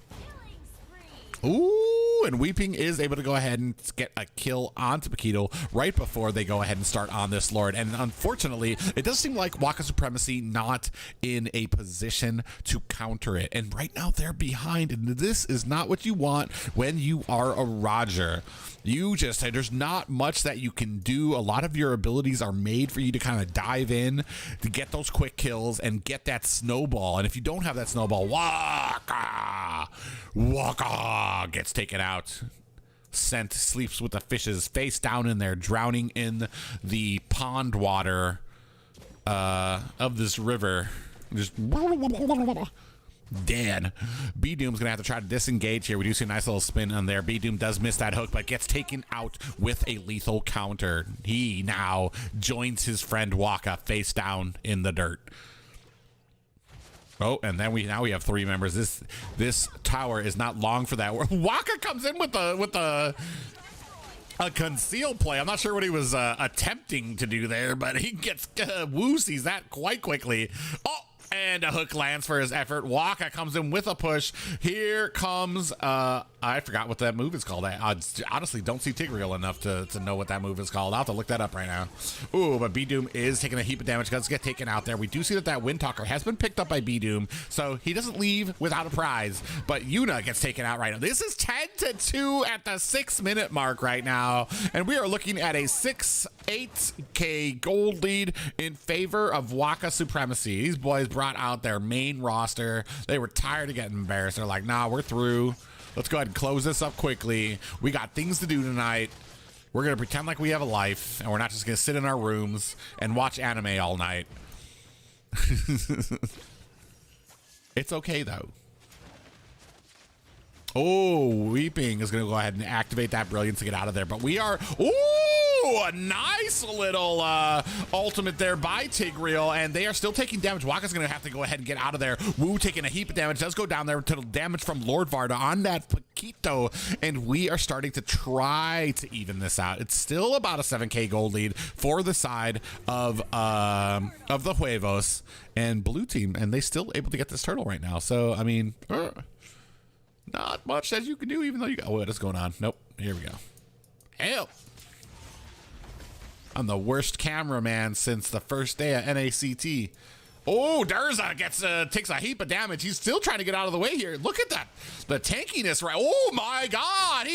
Ooh, and Weeping is able to go ahead and get a kill onto Paquito right before they go ahead and start on this Lord. And unfortunately, it does seem like Waka Supremacy not in a position to counter it. And right now they're behind, and this is not what you want when you are a Roger. There's not much that you can do. A lot of your abilities are made for you to kind of dive in to get those quick kills and get that snowball. And if you don't have that snowball, Waka gets taken out. Scent sleeps with the fishes, face down in there, drowning in the pond water of this river. Just Dan. B-Doom's gonna have to try to disengage here. We do see a nice little spin on there. B-Doom does miss that hook, but gets taken out with a lethal counter. He now joins his friend Waka face down in the dirt. Oh, and then we have 3 members. This tower is not long for that. Waka comes in with a conceal play. I'm not sure what he was attempting to do there, but he gets Wu sees that quite quickly. Oh, and a hook lands for his effort. Waka comes in with a push. Here comes I forgot what that move is called. I honestly don't see Tigreal enough to know what that move is called. I'll have to look that up right now. Ooh, but B-Doom is taking a heap of damage. Does get taken out there. We do see that Windtalker has been picked up by B-Doom, so he doesn't leave without a prize. But Yuna gets taken out right now. This is 10-2 at the 6-minute mark right now, and we are looking at a 8K gold lead in favor of Waka Supremacy. These boys brought out their main roster. They were tired of getting embarrassed. They're like, nah, we're through. Let's go ahead and close this up quickly. We got things to do tonight. We're going to pretend like we have a life, and we're not just going to sit in our rooms and watch anime all night. It's okay, though. Oh, Weeping is going to go ahead and activate that Brilliance to get out of there. But we are... Ooh, a nice little ultimate there by Tigreal, and they are still taking damage. Waka's going to have to go ahead and get out of there. Wu taking a heap of damage. Does go down there to the damage from Lord Varda on that Paquito, and we are starting to try to even this out. It's still about a 7K gold lead for the side of the Huevos and blue team, and they still able to get this turtle right now. So, I mean... not much as you can do, even though you got... What is going on? Nope. Here we go. Help! I'm the worst cameraman since the first day of NACT. Oh, Durza takes a heap of damage. He's still trying to get out of the way here. Look at that. The tankiness, right? Oh, my God.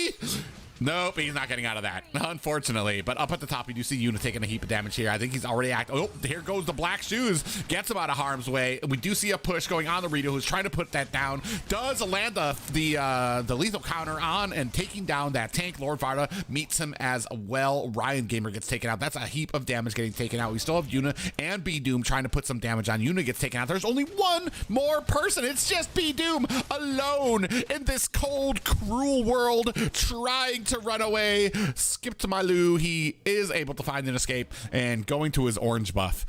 Nope, he's not getting out of that, unfortunately. But up at the top, you do see Yuna taking a heap of damage here. I think he's already Oh, here goes the Black Shoes. Gets him out of harm's way. We do see a push going on the Rito, who's trying to put that down. Does land the lethal counter on and taking down that tank. Lord Varda meets him as well. Ryan Gamer gets taken out. That's a heap of damage getting taken out. We still have Yuna and B-Doom trying to put some damage on. Yuna gets taken out. There's only one more person. It's just B-Doom alone in this cold, cruel world trying to run away. Skip to Malu. He is able to find an escape and going to his orange buff.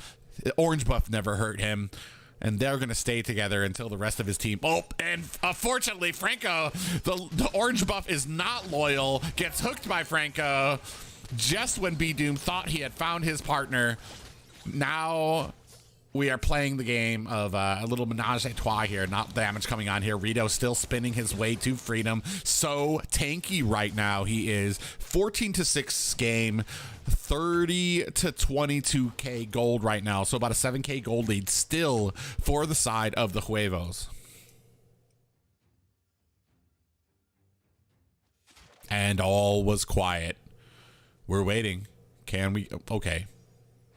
Orange buff never hurt him, and they're going to stay together until the rest of his team. Oh, and unfortunately, Franco, the orange buff is not loyal, gets hooked by Franco just when B-Doom thought he had found his partner. Now we are playing the game of a little menage a trois here. Not damage coming on here. Rito still spinning his way to freedom. So tanky right now. He is 14-6 game, 30 to 22K gold right now. So about a 7K gold lead still for the side of the Huevos. And all was quiet. We're waiting. Can we? Okay.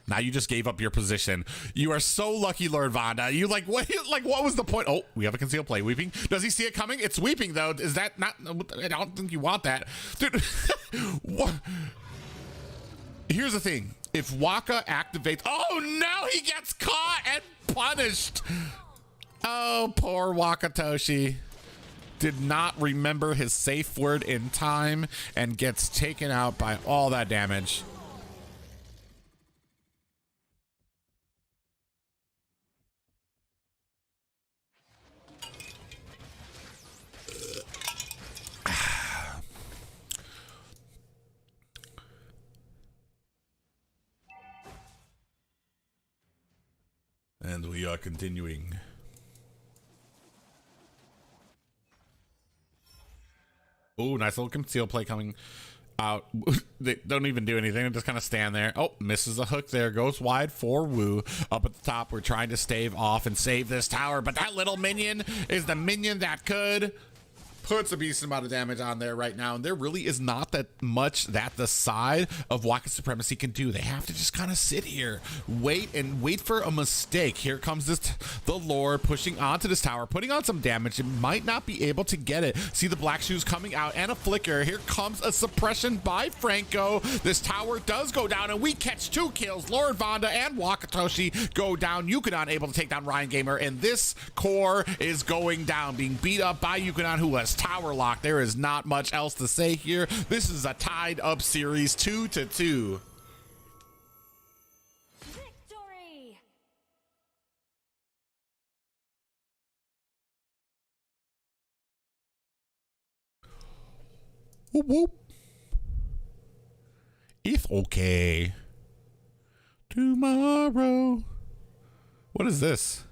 Now you just gave up your position. You are so lucky, Lord Vonda. You like what was the point? Oh, we have a concealed play. Weeping. Does he see it coming? It's Weeping though. Is that not? I don't think you want that. Dude, what? Here's the thing. If Waka activates, oh no, he gets caught and punished. Oh, poor Wakatoshi. Did not remember his safe word in time and gets taken out by all that damage. And we are continuing. Oh, nice little conceal play coming out. They don't even do anything. They just kind of stand there. Oh, misses a hook there. Goes wide for Wu. Up at the top, we're trying to stave off and save this tower. But that little minion is the minion that could. puts a decent amount of damage on there right now, and there really is not that much that the side of Waka Supremacy can do. They have to just kind of sit here, wait for a mistake. Here comes the Lord pushing onto this tower, putting on some damage. It might not be able to get it. See the black shoes coming out and a flicker. Here comes a suppression by Franco. This tower does go down, and we catch 2 kills. Lord Vonda and Wakatoshi go down. Yukonon able to take down Ryan Gamer, and this core is going down, being beat up by Yukonon, who has tower lock. There is not much else to say here. This is a tied up series, 2-2. Victory! Whoop, whoop. It's okay. Tomorrow. What is this?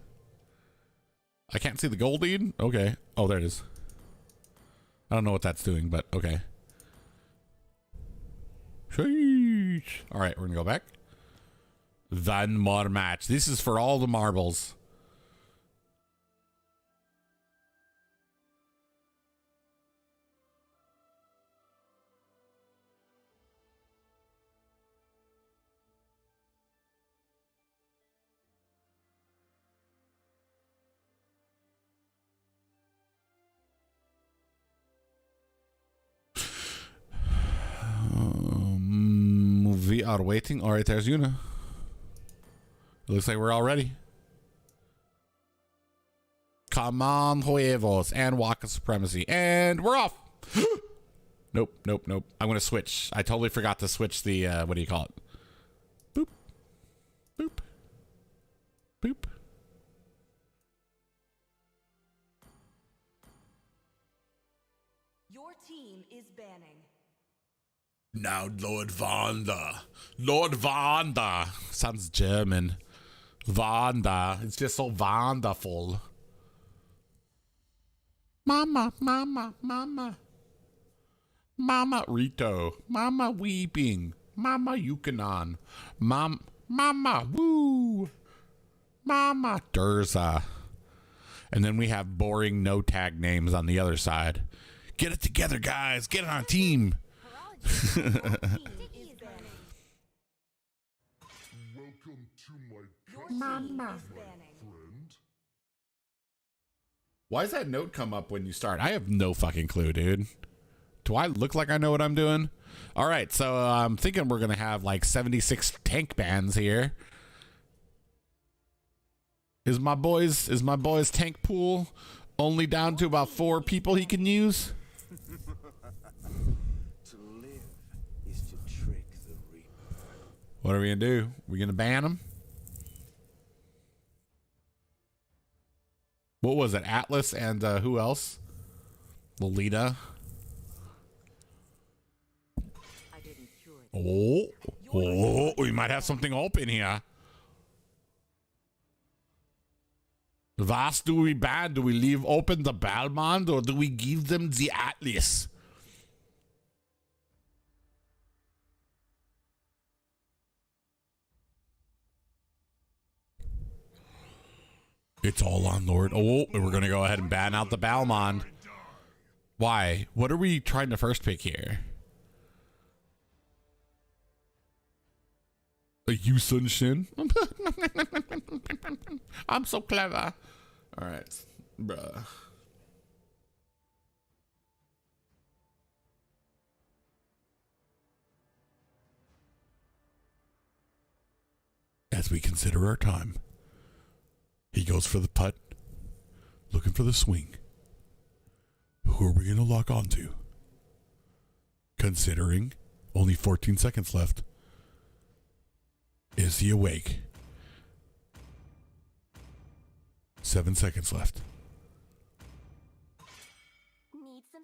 I can't see the Goldine? Okay. Oh, there it is. I don't know what that's doing, but okay. Sheesh. All right, we're gonna go back. One more match. This is for all the marbles. We are waiting. All right, there's Yuna. It looks like we're all ready. Come on, huevos, and Waka Supremacy, and we're off. Nope. I'm gonna switch. I totally forgot to switch the what do you call it? Boop, boop, boop. Your team is banning. Now, Lord Vonda. Lord Vonda. Sounds German. Vonda. It's just so wonderful. Mama. Mama Rito. Mama weeping. Mama Yukonon. Mama woo. Mama Durza. And then we have boring no tag names on the other side. Get it together, guys. Get it on team. Welcome to Mama. friend. Why does that note come up when you start? I have no fucking clue, dude. Do I look like I know what I'm doing? All right, so I'm thinking we're gonna have like 76 tank bans here. Is my boy's tank pool only down to about 4 people he can use? To live is to trick the reaper. What are we gonna do? We gonna ban him? What was it? Atlas and who else? Lolita. I didn't cure it. Oh, we might have something open here. Was do we ban? Do we leave open the Balmond or do we give them the Atlas? It's all on Lord. Oh, we're going to go ahead and ban out the Balmond. Why? What are we trying to first pick here? A Yu Sun Shin? I'm so clever. All right, bruh. As we consider our time, he goes for the putt, looking for the swing. Who are we going to lock onto? Considering only 14 seconds left. Is he awake? 7 seconds left.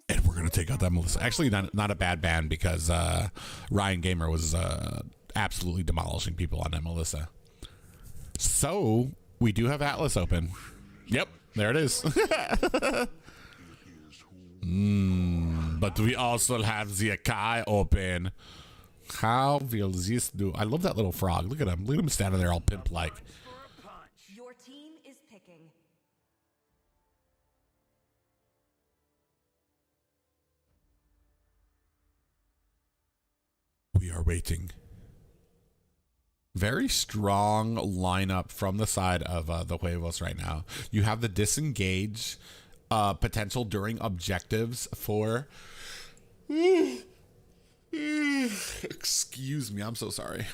And we're going to take out that Melissa. Actually, not a bad ban because Ryan Gamer was absolutely demolishing people on that Melissa. So, we do have Atlas open. Yep, there it is. But we also have the Akai open. How will this do? I love that little frog. Look at him. Look at him standing there all pimp-like. Your team is picking. We are waiting. Very strong lineup from the side of the Huevos right now. You have the disengage potential during objectives for... Excuse me, I'm so sorry.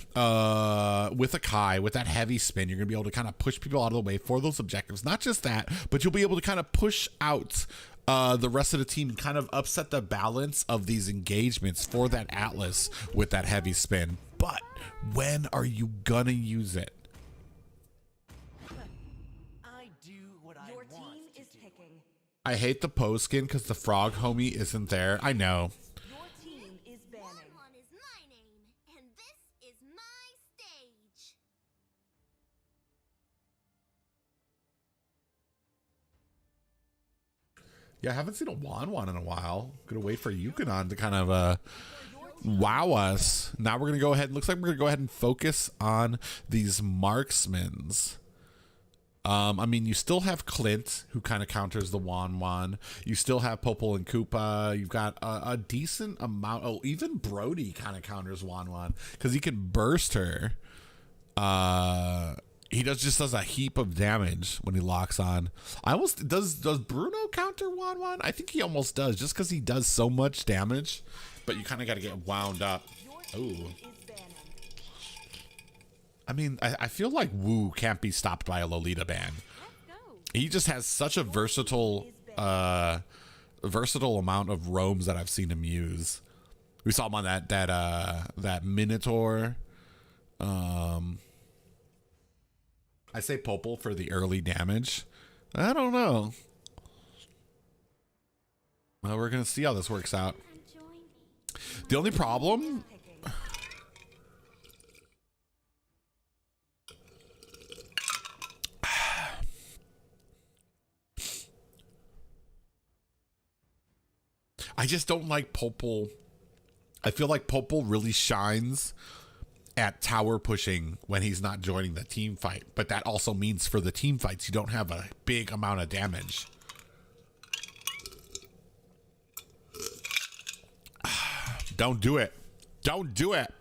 With a Kai, with that heavy spin, you're going to be able to kind of push people out of the way for those objectives. Not just that, but you'll be able to kind of push out the rest of the team and kind of upset the balance of these engagements for that Atlas with that heavy spin. But when are you gonna use it? I do what I Your want team to is do. picking. I hate the pose skin because the frog homie isn't there. I know. Your team is banning. One is my name, and this is my stage. Yeah, I haven't seen a Wan in a while. Gonna wait for Yukon to kind of wow us. Now we're gonna go ahead. Looks like we're gonna go ahead and focus on these marksmans. I mean, you still have Clint, who kind of counters the Wan. You still have Popol and Koopa. You've got a decent amount. Oh, even Brody kind of counters Wan because he can burst her. He just does a heap of damage when he locks on. I almost does Bruno counter Wan? I think he almost does, just because he does so much damage. But you kind of got to get wound up. Ooh. Is banning. I mean, I feel like Wu can't be stopped by a Lolita ban. He just has such a versatile amount of roams that I've seen him use. We saw him on that Minotaur. I say Popol for the early damage. I don't know. Well, we're gonna see how this works out. The only problem. Picking. I just don't like Popol. I feel like Popol really shines at tower pushing when he's not joining the team fight. But that also means for the team fights, you don't have a big amount of damage. Don't do it. Don't do it.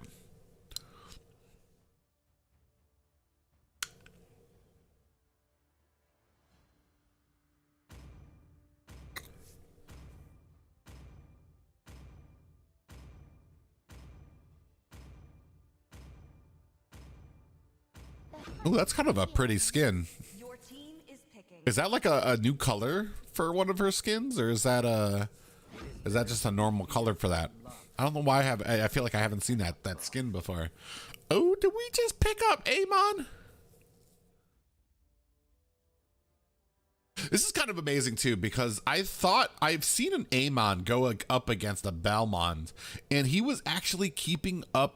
Oh, that's kind of a pretty skin. Your team is picking. Is that like a new color for one of her skins, or is that just a normal color for that? I don't know why I feel like I haven't seen that skin before. Oh, did we just pick up Amon? This is kind of amazing too, because I thought I've seen an Amon go up against a Belmont, and he was actually keeping up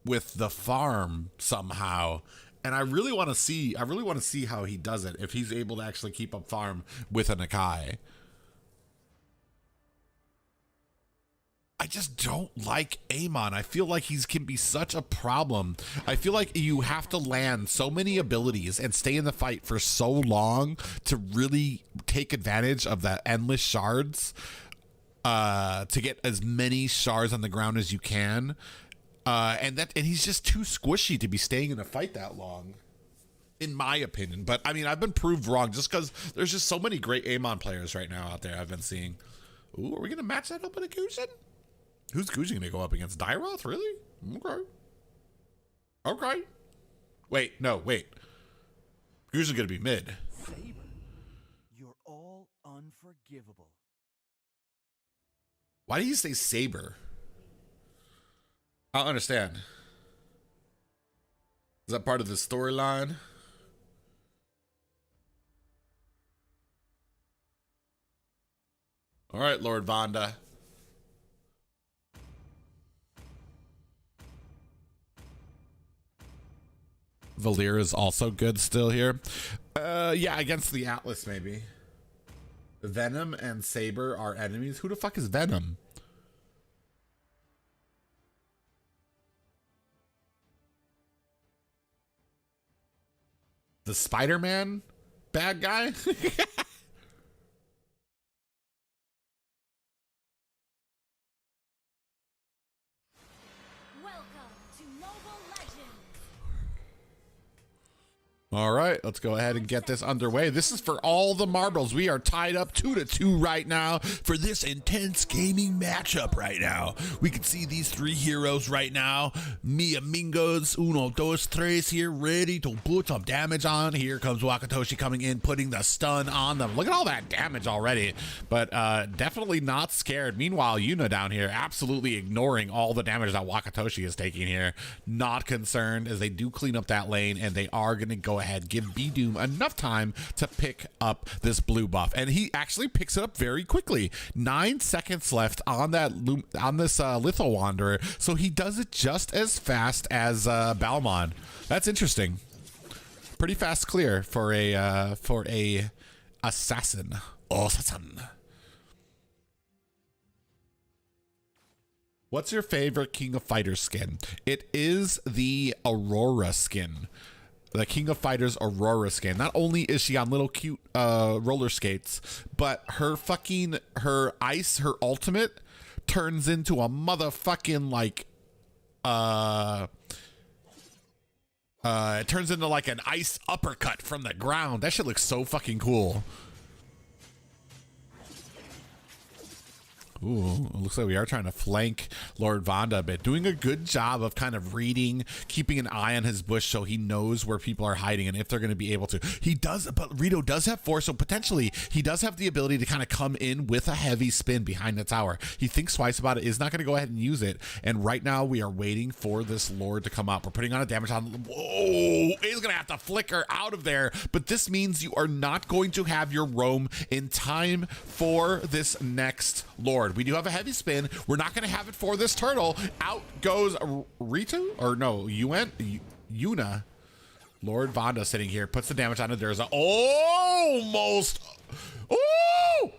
with the farm somehow. And I really want to see how he does it, if he's able to actually keep up farm with an Akai. I just don't like Amon. I feel like he can be such a problem. I feel like you have to land so many abilities and stay in the fight for so long to really take advantage of that endless shards, to get as many shards on the ground as you can. And he's just too squishy to be staying in a fight that long, in my opinion. But I mean, I've been proved wrong just because there's just so many great Amon players right now out there I've been seeing. Ooh, are we gonna match that up with a Gujin? Who's Gujin gonna go up against? Dairoth? Really? Okay. Wait. Gujin's gonna be mid. Saber, you're all unforgivable. Why do you say Saber? I don't understand. Is that part of the storyline? All right, Lord Vonda. Valir is also good still here. Yeah, against the Atlas maybe. Venom and Saber are enemies. Who the fuck is Venom? The Spider-Man bad guy? Welcome to Mobile Legends! All right, let's go ahead and get this underway. This is for all the marbles. We are tied up 2-2 right now for this intense gaming matchup right now. We can see these three heroes right now. Mi amigos, uno, dos, tres here, ready to put some damage on. Here comes Wakatoshi coming in, putting the stun on them. Look at all that damage already, but definitely not scared. Meanwhile, Yuna down here absolutely ignoring all the damage that Wakatoshi is taking here. Not concerned, as they do clean up that lane, and they are going to go ahead, give B-Doom enough time to pick up this blue buff, and he actually picks it up very quickly. 9 seconds left on that this Litho Wanderer, so he does it just as fast as Balmon. That's interesting. Pretty fast clear for a assassin. Assassin. What's your favorite King of Fighters skin? It is the Aurora skin. The King of Fighters Aurora skin. Not only is she on little cute roller skates, but her ultimate turns into a motherfucking like it turns into like an ice uppercut from the ground. That shit looks so fucking cool. Ooh, it looks like we are trying to flank Lord Vonda a bit. Doing a good job of kind of reading, keeping an eye on his bush so he knows where people are hiding and if they're going to be able to. He does, but Rito does have force, so potentially he does have the ability to kind of come in with a heavy spin behind the tower. He thinks twice about it, is not going to go ahead and use it. And right now we are waiting for this Lord to come up. We're putting on a damage on. Whoa, he's going to have to flicker out of there. But this means you are not going to have your roam in time for this next Lord. We do have a heavy spin. We're not going to have it for this turtle. Out goes Ritu, or no, Yuna. Lord Vonda sitting here, puts the damage on it. There's almost. Oh,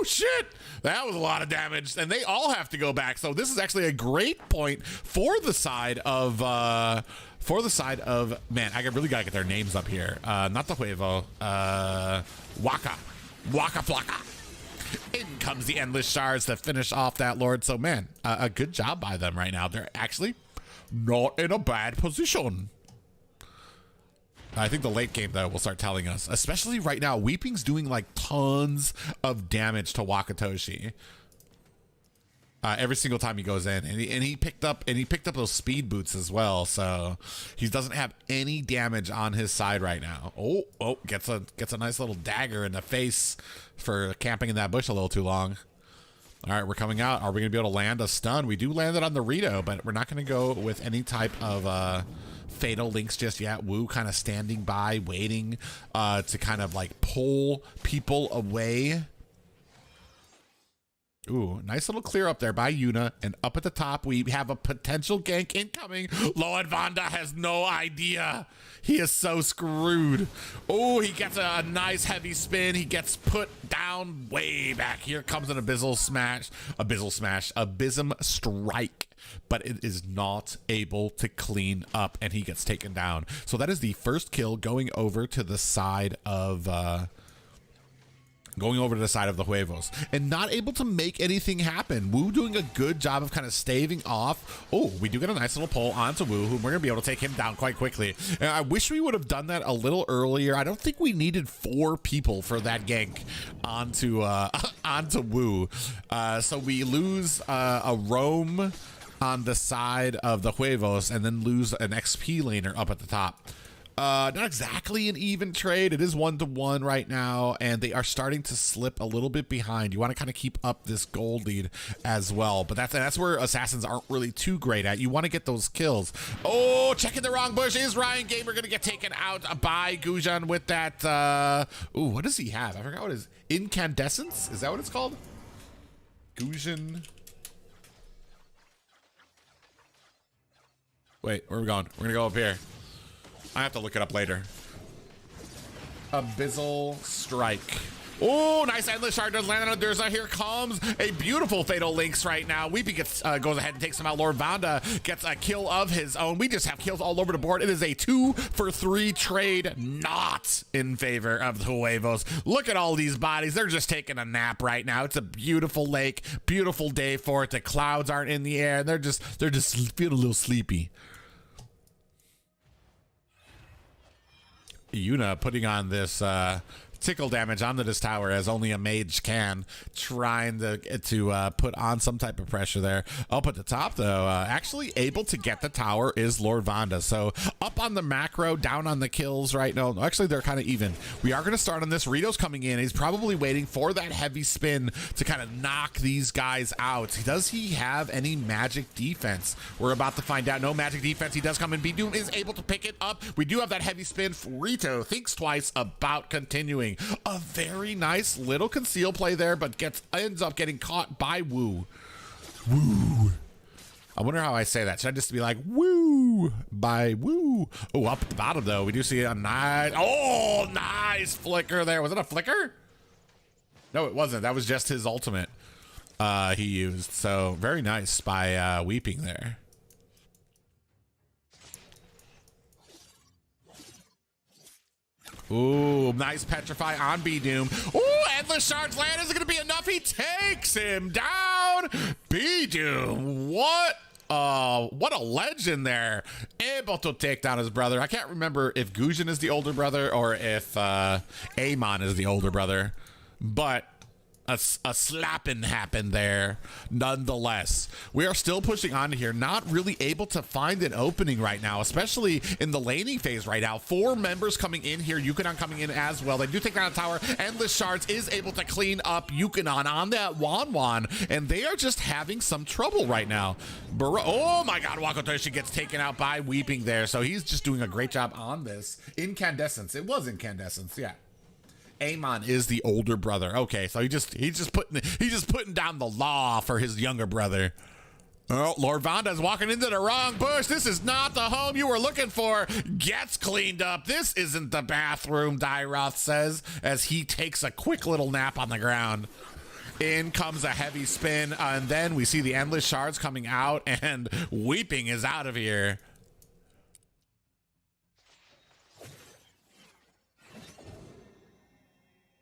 shit. That was a lot of damage, and they all have to go back. So this is actually a great point for the side of man. I really gotta get their names up here. Not the Huevo. Waka Flocka. In comes the Endless Shards to finish off that Lord. So, man, a good job by them right now. They're actually not in a bad position. I think the late game, though, will start telling us. Especially right now, Weeping's doing, like, tons of damage to Wakatoshi. Every single time he goes in, and he picked up those speed boots as well, so he doesn't have any damage on his side right now. Oh, gets a nice little dagger in the face for camping in that bush a little too long. All right, we're coming out. Are we gonna be able to land a stun? We do land it on the Rito, but we're not gonna go with any type of fatal links just yet. Wu kind of standing by, waiting to kind of like pull people away. Ooh, nice little clear up there by Yuna, and up at the top we have a potential gank incoming. Lord Vonda has no idea. He is so screwed. Oh, he gets a nice heavy spin. He gets put down way back. Here comes an Abysm Strike, but it is not able to clean up, and he gets taken down. So that is the first kill going over to the side of the Huevos, and not able to make anything happen. Wu doing a good job of kind of staving off. Oh, we do get a nice little pull onto Wu, who we're gonna be able to take him down quite quickly. And I wish we would have done that a little earlier. I don't think we needed 4 people for that gank onto Wu. So we lose a roam on the side of the Huevos, and then lose an XP laner up at the top. Not exactly an even trade. It is 1-1 right now, and they are starting to slip a little bit behind. You want to kind of keep up this gold lead as well, but that's where assassins aren't really too great at. You want to get those kills. Oh, checking the wrong bush. Is Ryan Gamer going to get taken out by Gujan with that? Ooh, what does he have? I forgot what his incandescence. Is that what it's called? Gujan. Wait, where are we going? We're gonna go up here. I have to look it up later. Abyssal Strike. Oh, nice endless shard does land on Durza. Here comes a beautiful fatal links right now. Weepy goes ahead and takes him out. Lord Vanda gets a kill of his own. We just have kills all over the board. It is a 2-for-3 trade, not in favor of the Huevos. Look at all these bodies. They're just taking a nap right now. It's a beautiful lake, beautiful day for it. The clouds aren't in the air. They're just feeling a little sleepy. Yuna putting on this tickle damage onto this tower as only a mage can, trying to put on some type of pressure there. Up at the top though, actually able to get the tower is Lord Vanda. So up on the macro, down on the kills right now. Actually, they're kind of even. We are going to start on this. Rito's coming in. He's probably waiting for that heavy spin to kind of knock these guys out. Does he have any magic defense? We're about to find out. No magic defense. He does come in. Bdoom is able to pick it up. We do have that heavy spin. Rito thinks twice about continuing. A very nice little conceal play there, but ends up getting caught by Woo. Woo. I wonder how I say that. Should I just be like, woo, by Woo? Oh, up at the bottom, though, we do see a nice flicker there. Was it a flicker? No, it wasn't. That was just his ultimate he used. So very nice by Weeping there. Ooh, nice petrify on Bdoom. Ooh, endless shards land. Is it going to be enough? He takes him down. Bdoom, what a legend there. Able to take down his brother. I can't remember if Gujin is the older brother or if Amon is the older brother, but a slapping happened there nonetheless. We are still pushing on here, not really able to find an opening right now, especially in the laning phase right now. 4 members coming in here, Yukonon coming in as well. They do take down a tower. Endless Shards is able to clean up Yukonon on that Wan, and they are just having some trouble right now. Oh my god, Wakotoshi gets taken out by Weeping there, so he's just doing a great job on this. Incandescence, it was Incandescence, yeah. Amon is the older brother. Okay, so he's just putting down the law for his younger brother. Oh, Lord Vanda's walking into the wrong bush. This is not the home you were looking for. Gets cleaned up. This isn't the bathroom, Dyroth says, as he takes a quick little nap on the ground. In comes a heavy spin, and then we see the endless shards coming out, and Weeping is out of here.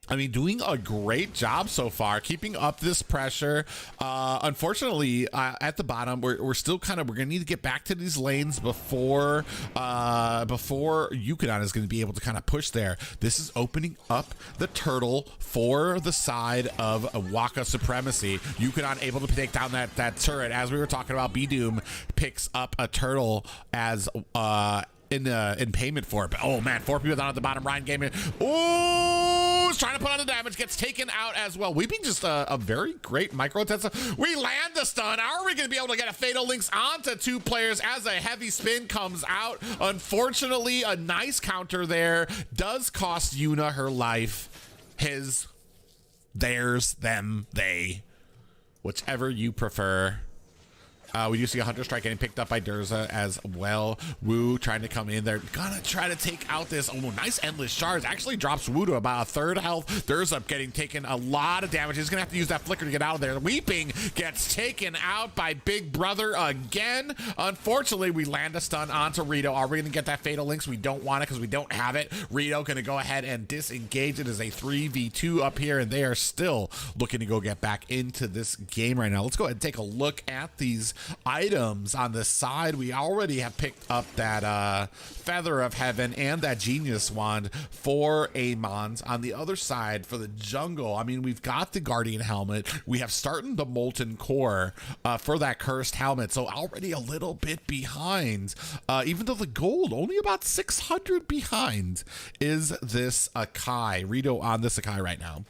I mean, doing a great job so far, keeping up this pressure. Unfortunately, at the bottom, we're still we're gonna need to get back to these lanes before Yukonon is gonna be able to kind of push there. This is opening up the turtle for the side of Waka supremacy. Yukonon able to take down that turret. As we were talking about, Bdoom picks up a turtle as in payment for it. But oh man, 4 people down at the bottom. Ryan Gamer, is trying to put on the damage, gets taken out as well. Weeping just a very great micro intensive. We land the stun. Are we going to be able to get a fatal links onto 2 players as a heavy spin comes out? Unfortunately, a nice counter there does cost Yuna her life. His, theirs, them, they, whichever you prefer. We do see a Hunter Strike getting picked up by Durza as well. Wu trying to come in there. Gonna try to take out this. Oh, nice endless shards. Actually drops Wu to about a 1/3 health. Durza getting taken a lot of damage. He's gonna have to use that flicker to get out of there. Weeping gets taken out by Big Brother again. Unfortunately, we land a stun onto Rito. Are we gonna get that fatal links? We don't want it because we don't have it. Rito gonna go ahead and disengage. It is a 3v2 up here, and they are still looking to go get back into this game right now. Let's go ahead and take a look at these items on the side. We already have picked up that Feather of Heaven and that Genius Wand for Amon's. On the other side, for the jungle, I mean, we've got the Guardian Helmet. We have started the Molten Core for that Cursed Helmet, so already a little bit behind. Even though the gold, only about 600 behind, is this Akai. Rito on this Akai right now.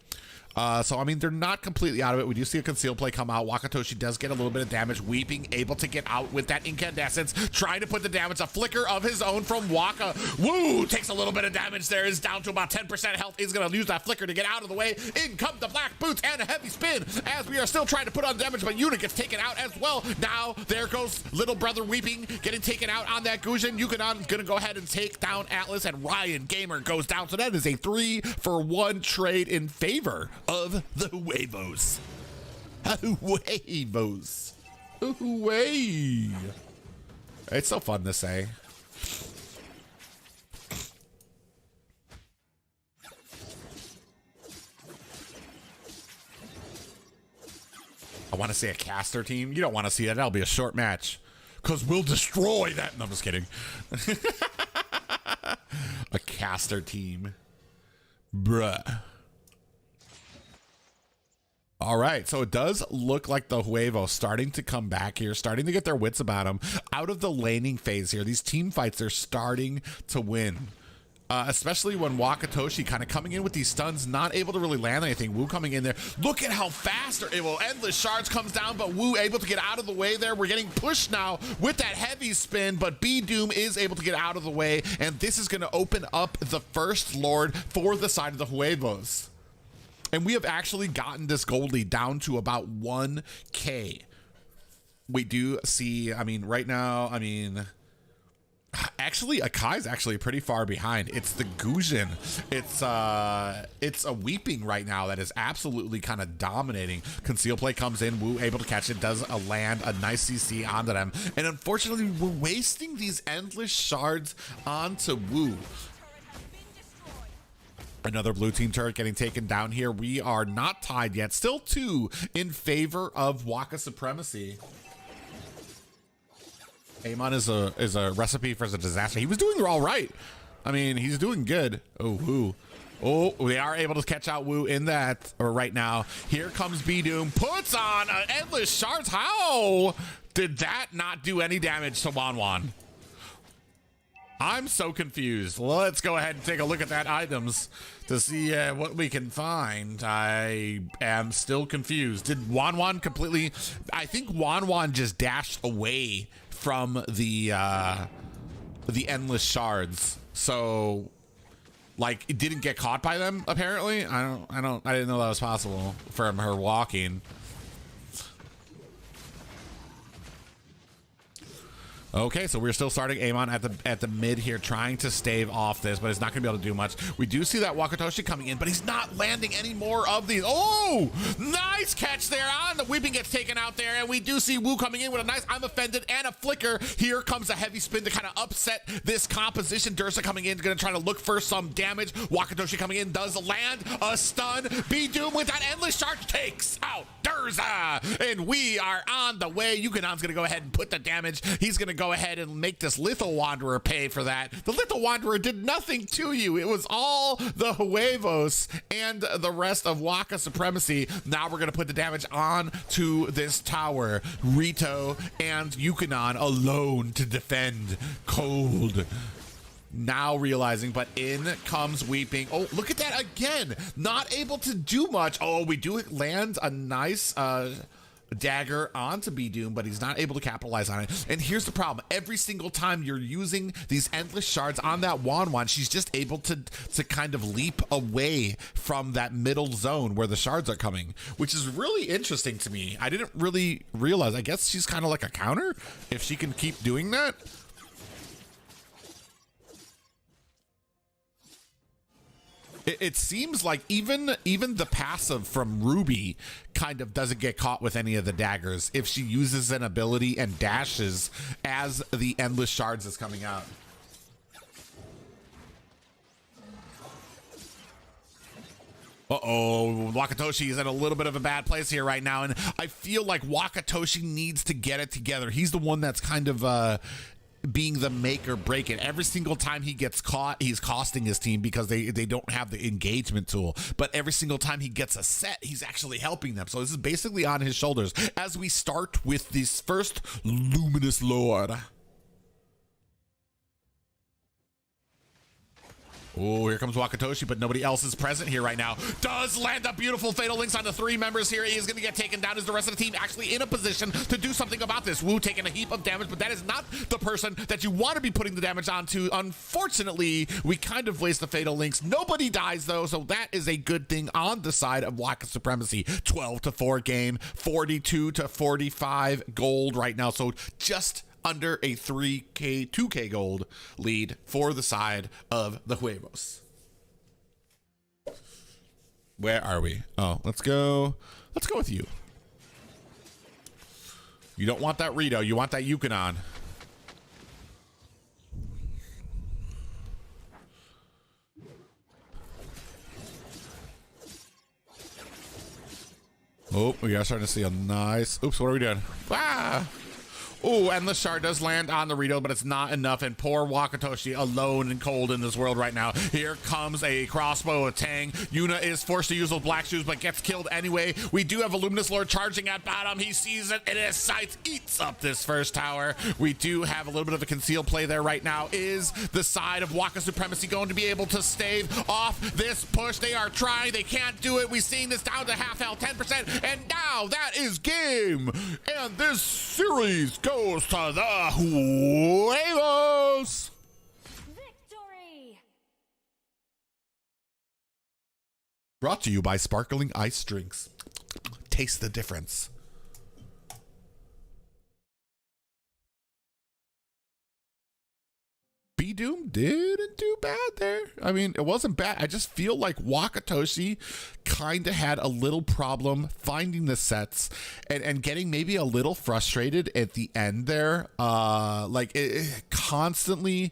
So, I mean, they're not completely out of it. We do see a concealed play come out. Wakatoshi does get a little bit of damage. Weeping able to get out with that incandescence, trying to put the damage. A flicker of his own from Waka. Woo! Takes a little bit of damage there. Is down to about 10% health. He's going to use that flicker to get out of the way. In come the black boots and a heavy spin as we are still trying to put on damage, but Yuna gets taken out as well. Now, there goes little brother Weeping getting taken out on that Gujin. Yukonan's going to go ahead and take down Atlas, and Ryan Gamer goes down. So that is a 3-for-1 trade in favor of the Huevos. Huevos. Huey. It's so fun to say. I want to say a caster team. You don't want to see that. That'll be a short match. Because we'll destroy that. No, I'm just kidding. A caster team. Bruh. All right, so it does look like the Huevos starting to come back here, starting to get their wits about them. Out of the laning phase here, these team fights are starting to win. Especially when Wakatoshi kind of coming in with these stuns, not able to really land anything. Wu coming in there. Look at how fast they're able. Endless Shards comes down, but Wu able to get out of the way there. We're getting pushed now with that heavy spin, but B-Doom is able to get out of the way, and this is going to open up the first Lord for the side of the Huevos. And we have actually gotten this gold lead down to about 1K. We do see, I mean, right now, I mean, actually, Akai's actually pretty far behind. It's the Gujin. It's a Weeping right now that is absolutely kind of dominating. Conceal play comes in. Wu able to catch it. Does land a nice CC onto them. And unfortunately, we're wasting these endless shards onto Wu. Another blue team turret getting taken down here. We are not tied yet. Still 2 in favor of Waka supremacy. Amon is a recipe for a disaster. He was doing all right. I mean, he's doing good. Oh, Wu. Oh, they are able to catch out Wu in that right now. Here comes B-Doom. Puts on an endless shards. How did that not do any damage to Wanwan? I'm so confused. Let's go ahead and take a look at that items to see what we can find. I am still confused. Did Wanwan completely... I think Wanwan just dashed away from the endless shards. So, like, it didn't get caught by them, apparently. I didn't know that was possible from her walking. Okay, so we're still starting Amon at the mid here, trying to stave off this, but it's not going to be able to do much. We do see that Wakatoshi coming in, but he's not landing any more of these. Oh, nice catch there on the Weeping gets taken out there, and we do see Wu coming in with a nice I'm offended and a flicker. Here comes a heavy spin to kind of upset this composition. Dursa coming in, going to try to look for some damage. Wakatoshi coming in, does land a stun. B-Doom with that endless charge takes out Dursa, and we are on the way. Yukonan's going to go ahead and put the damage. He's going to go ahead and make this Lethal Wanderer pay for that. The Lethal Wanderer did nothing to you. It was all the Huevos and the rest of Waka supremacy. Now we're going to put the damage on to this tower. Rito and Yukonan alone to defend. Cold. Now realizing, but in comes Weeping. Oh, look at that again. Not able to do much. Oh, we do land a nice dagger onto B-Doom, but he's not able to capitalize on it. And here's the problem. Every single time you're using these endless shards on that Wanwan, she's just able to kind of leap away from that middle zone where the shards are coming, which is really interesting to me. I didn't really realize. I guess she's kind of like a counter if she can keep doing that. It seems like even the passive from Ruby kind of doesn't get caught with any of the daggers if she uses an ability and dashes as the endless shards is coming out. Uh-oh, Wakatoshi is in a little bit of a bad place here right now, and I feel like Wakatoshi needs to get it together. He's the one that's kind of being the make or break it. Every single time he gets caught, he's costing his team because they don't have the engagement tool. But every single time he gets a set, he's actually helping them. So this is basically on his shoulders as we start with this first Luminous Lord. Oh, here comes Wakatoshi, but nobody else is present here right now. Does land a beautiful Fatal Links on the 3 members here. He is going to get taken down. Is the rest of the team actually in a position to do something about this? Wu taking a heap of damage, but that is not the person that you want to be putting the damage onto. Unfortunately, we kind of waste the Fatal Links. Nobody dies, though, so that is a good thing on the side of Waka Supremacy. 12-4 game, 42-45 gold right now, so just under a 2K gold lead for the side of the Huevos. Where are we? Oh, let's go with you. You don't want that Rito, you want that Yukon. Oh, we are starting to see a nice, oops, what are we doing? Ah! Oh, and the shard does land on the Rito, but it's not enough. And poor Wakatoshi alone and cold in this world right now. Here comes a crossbow of Tang. Yuna is forced to use those black shoes, but gets killed anyway. We do have a Luminous Lord charging at bottom. He sees it in his sights, eats up this first tower. We do have a little bit of a concealed play there right now. Is the side of Waka Supremacy going to be able to stave off this push? They are trying. They can't do it. We've seen this down to half health, 10%, and now that is game. And this series goes to the Huevos. Victory! Brought to you by Sparkling Ice Drinks. Taste the difference. B-Doom didn't do bad there. I mean, it wasn't bad. I just feel like Wakatoshi kind of had a little problem finding the sets and getting maybe a little frustrated at the end there. Like it constantly,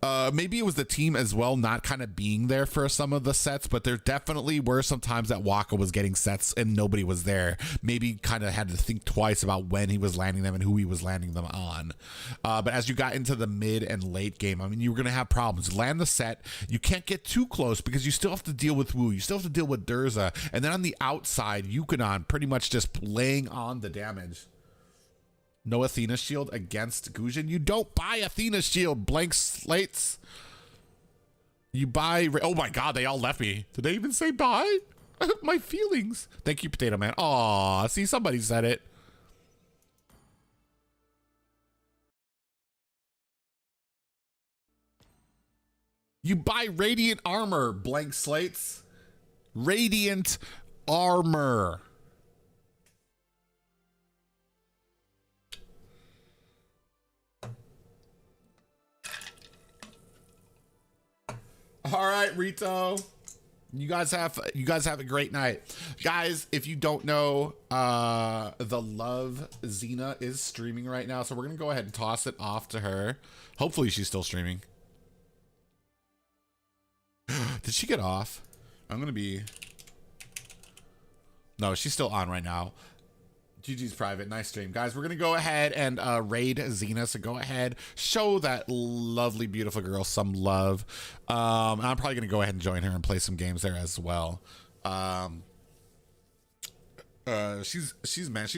maybe it was the team as well not kind of being there for some of the sets, but there definitely were some times that Waka was getting sets and nobody was there. Maybe kind of had to think twice about when he was landing them and who he was landing them on. But as you got into the mid and late game, I mean, you were going to have problems. Land the set. You can't get too close because you still have to deal with Wu. You still have to deal with Durza. And then on the outside, Yukonon pretty much just laying on the damage. No Athena shield against Gujin. You don't buy Athena shield, blank slates. You buy, oh my God, they all left me. Did they even say bye? My feelings. Thank you, Potato Man. Aw, see, somebody said it. You buy Radiant Armor, blank slates. Radiant Armor. All right, Rito. You guys have a great night. Guys, if you don't know, the Love Xena is streaming right now, so we're gonna go ahead and toss it off to her. Hopefully she's still streaming. Did she get off? I'm gonna be, no, she's still on right now. GG's private. Nice stream. Guys, we're going to go ahead and raid Xena. So go ahead, show that lovely, beautiful girl some love. I'm probably going to go ahead and join her and play some games there as well. She's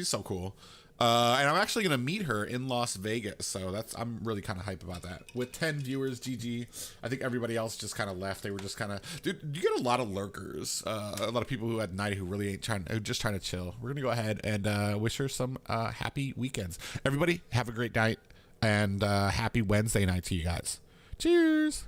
so cool. And I'm actually going to meet her in Las Vegas. So I'm really kind of hype about that. With 10 viewers, GG. I think everybody else just kind of left. They were just kind of, dude, you get a lot of lurkers. A lot of people who at night who really ain't just trying to chill. We're going to go ahead and wish her some happy weekends. Everybody have a great night and happy Wednesday night to you guys. Cheers.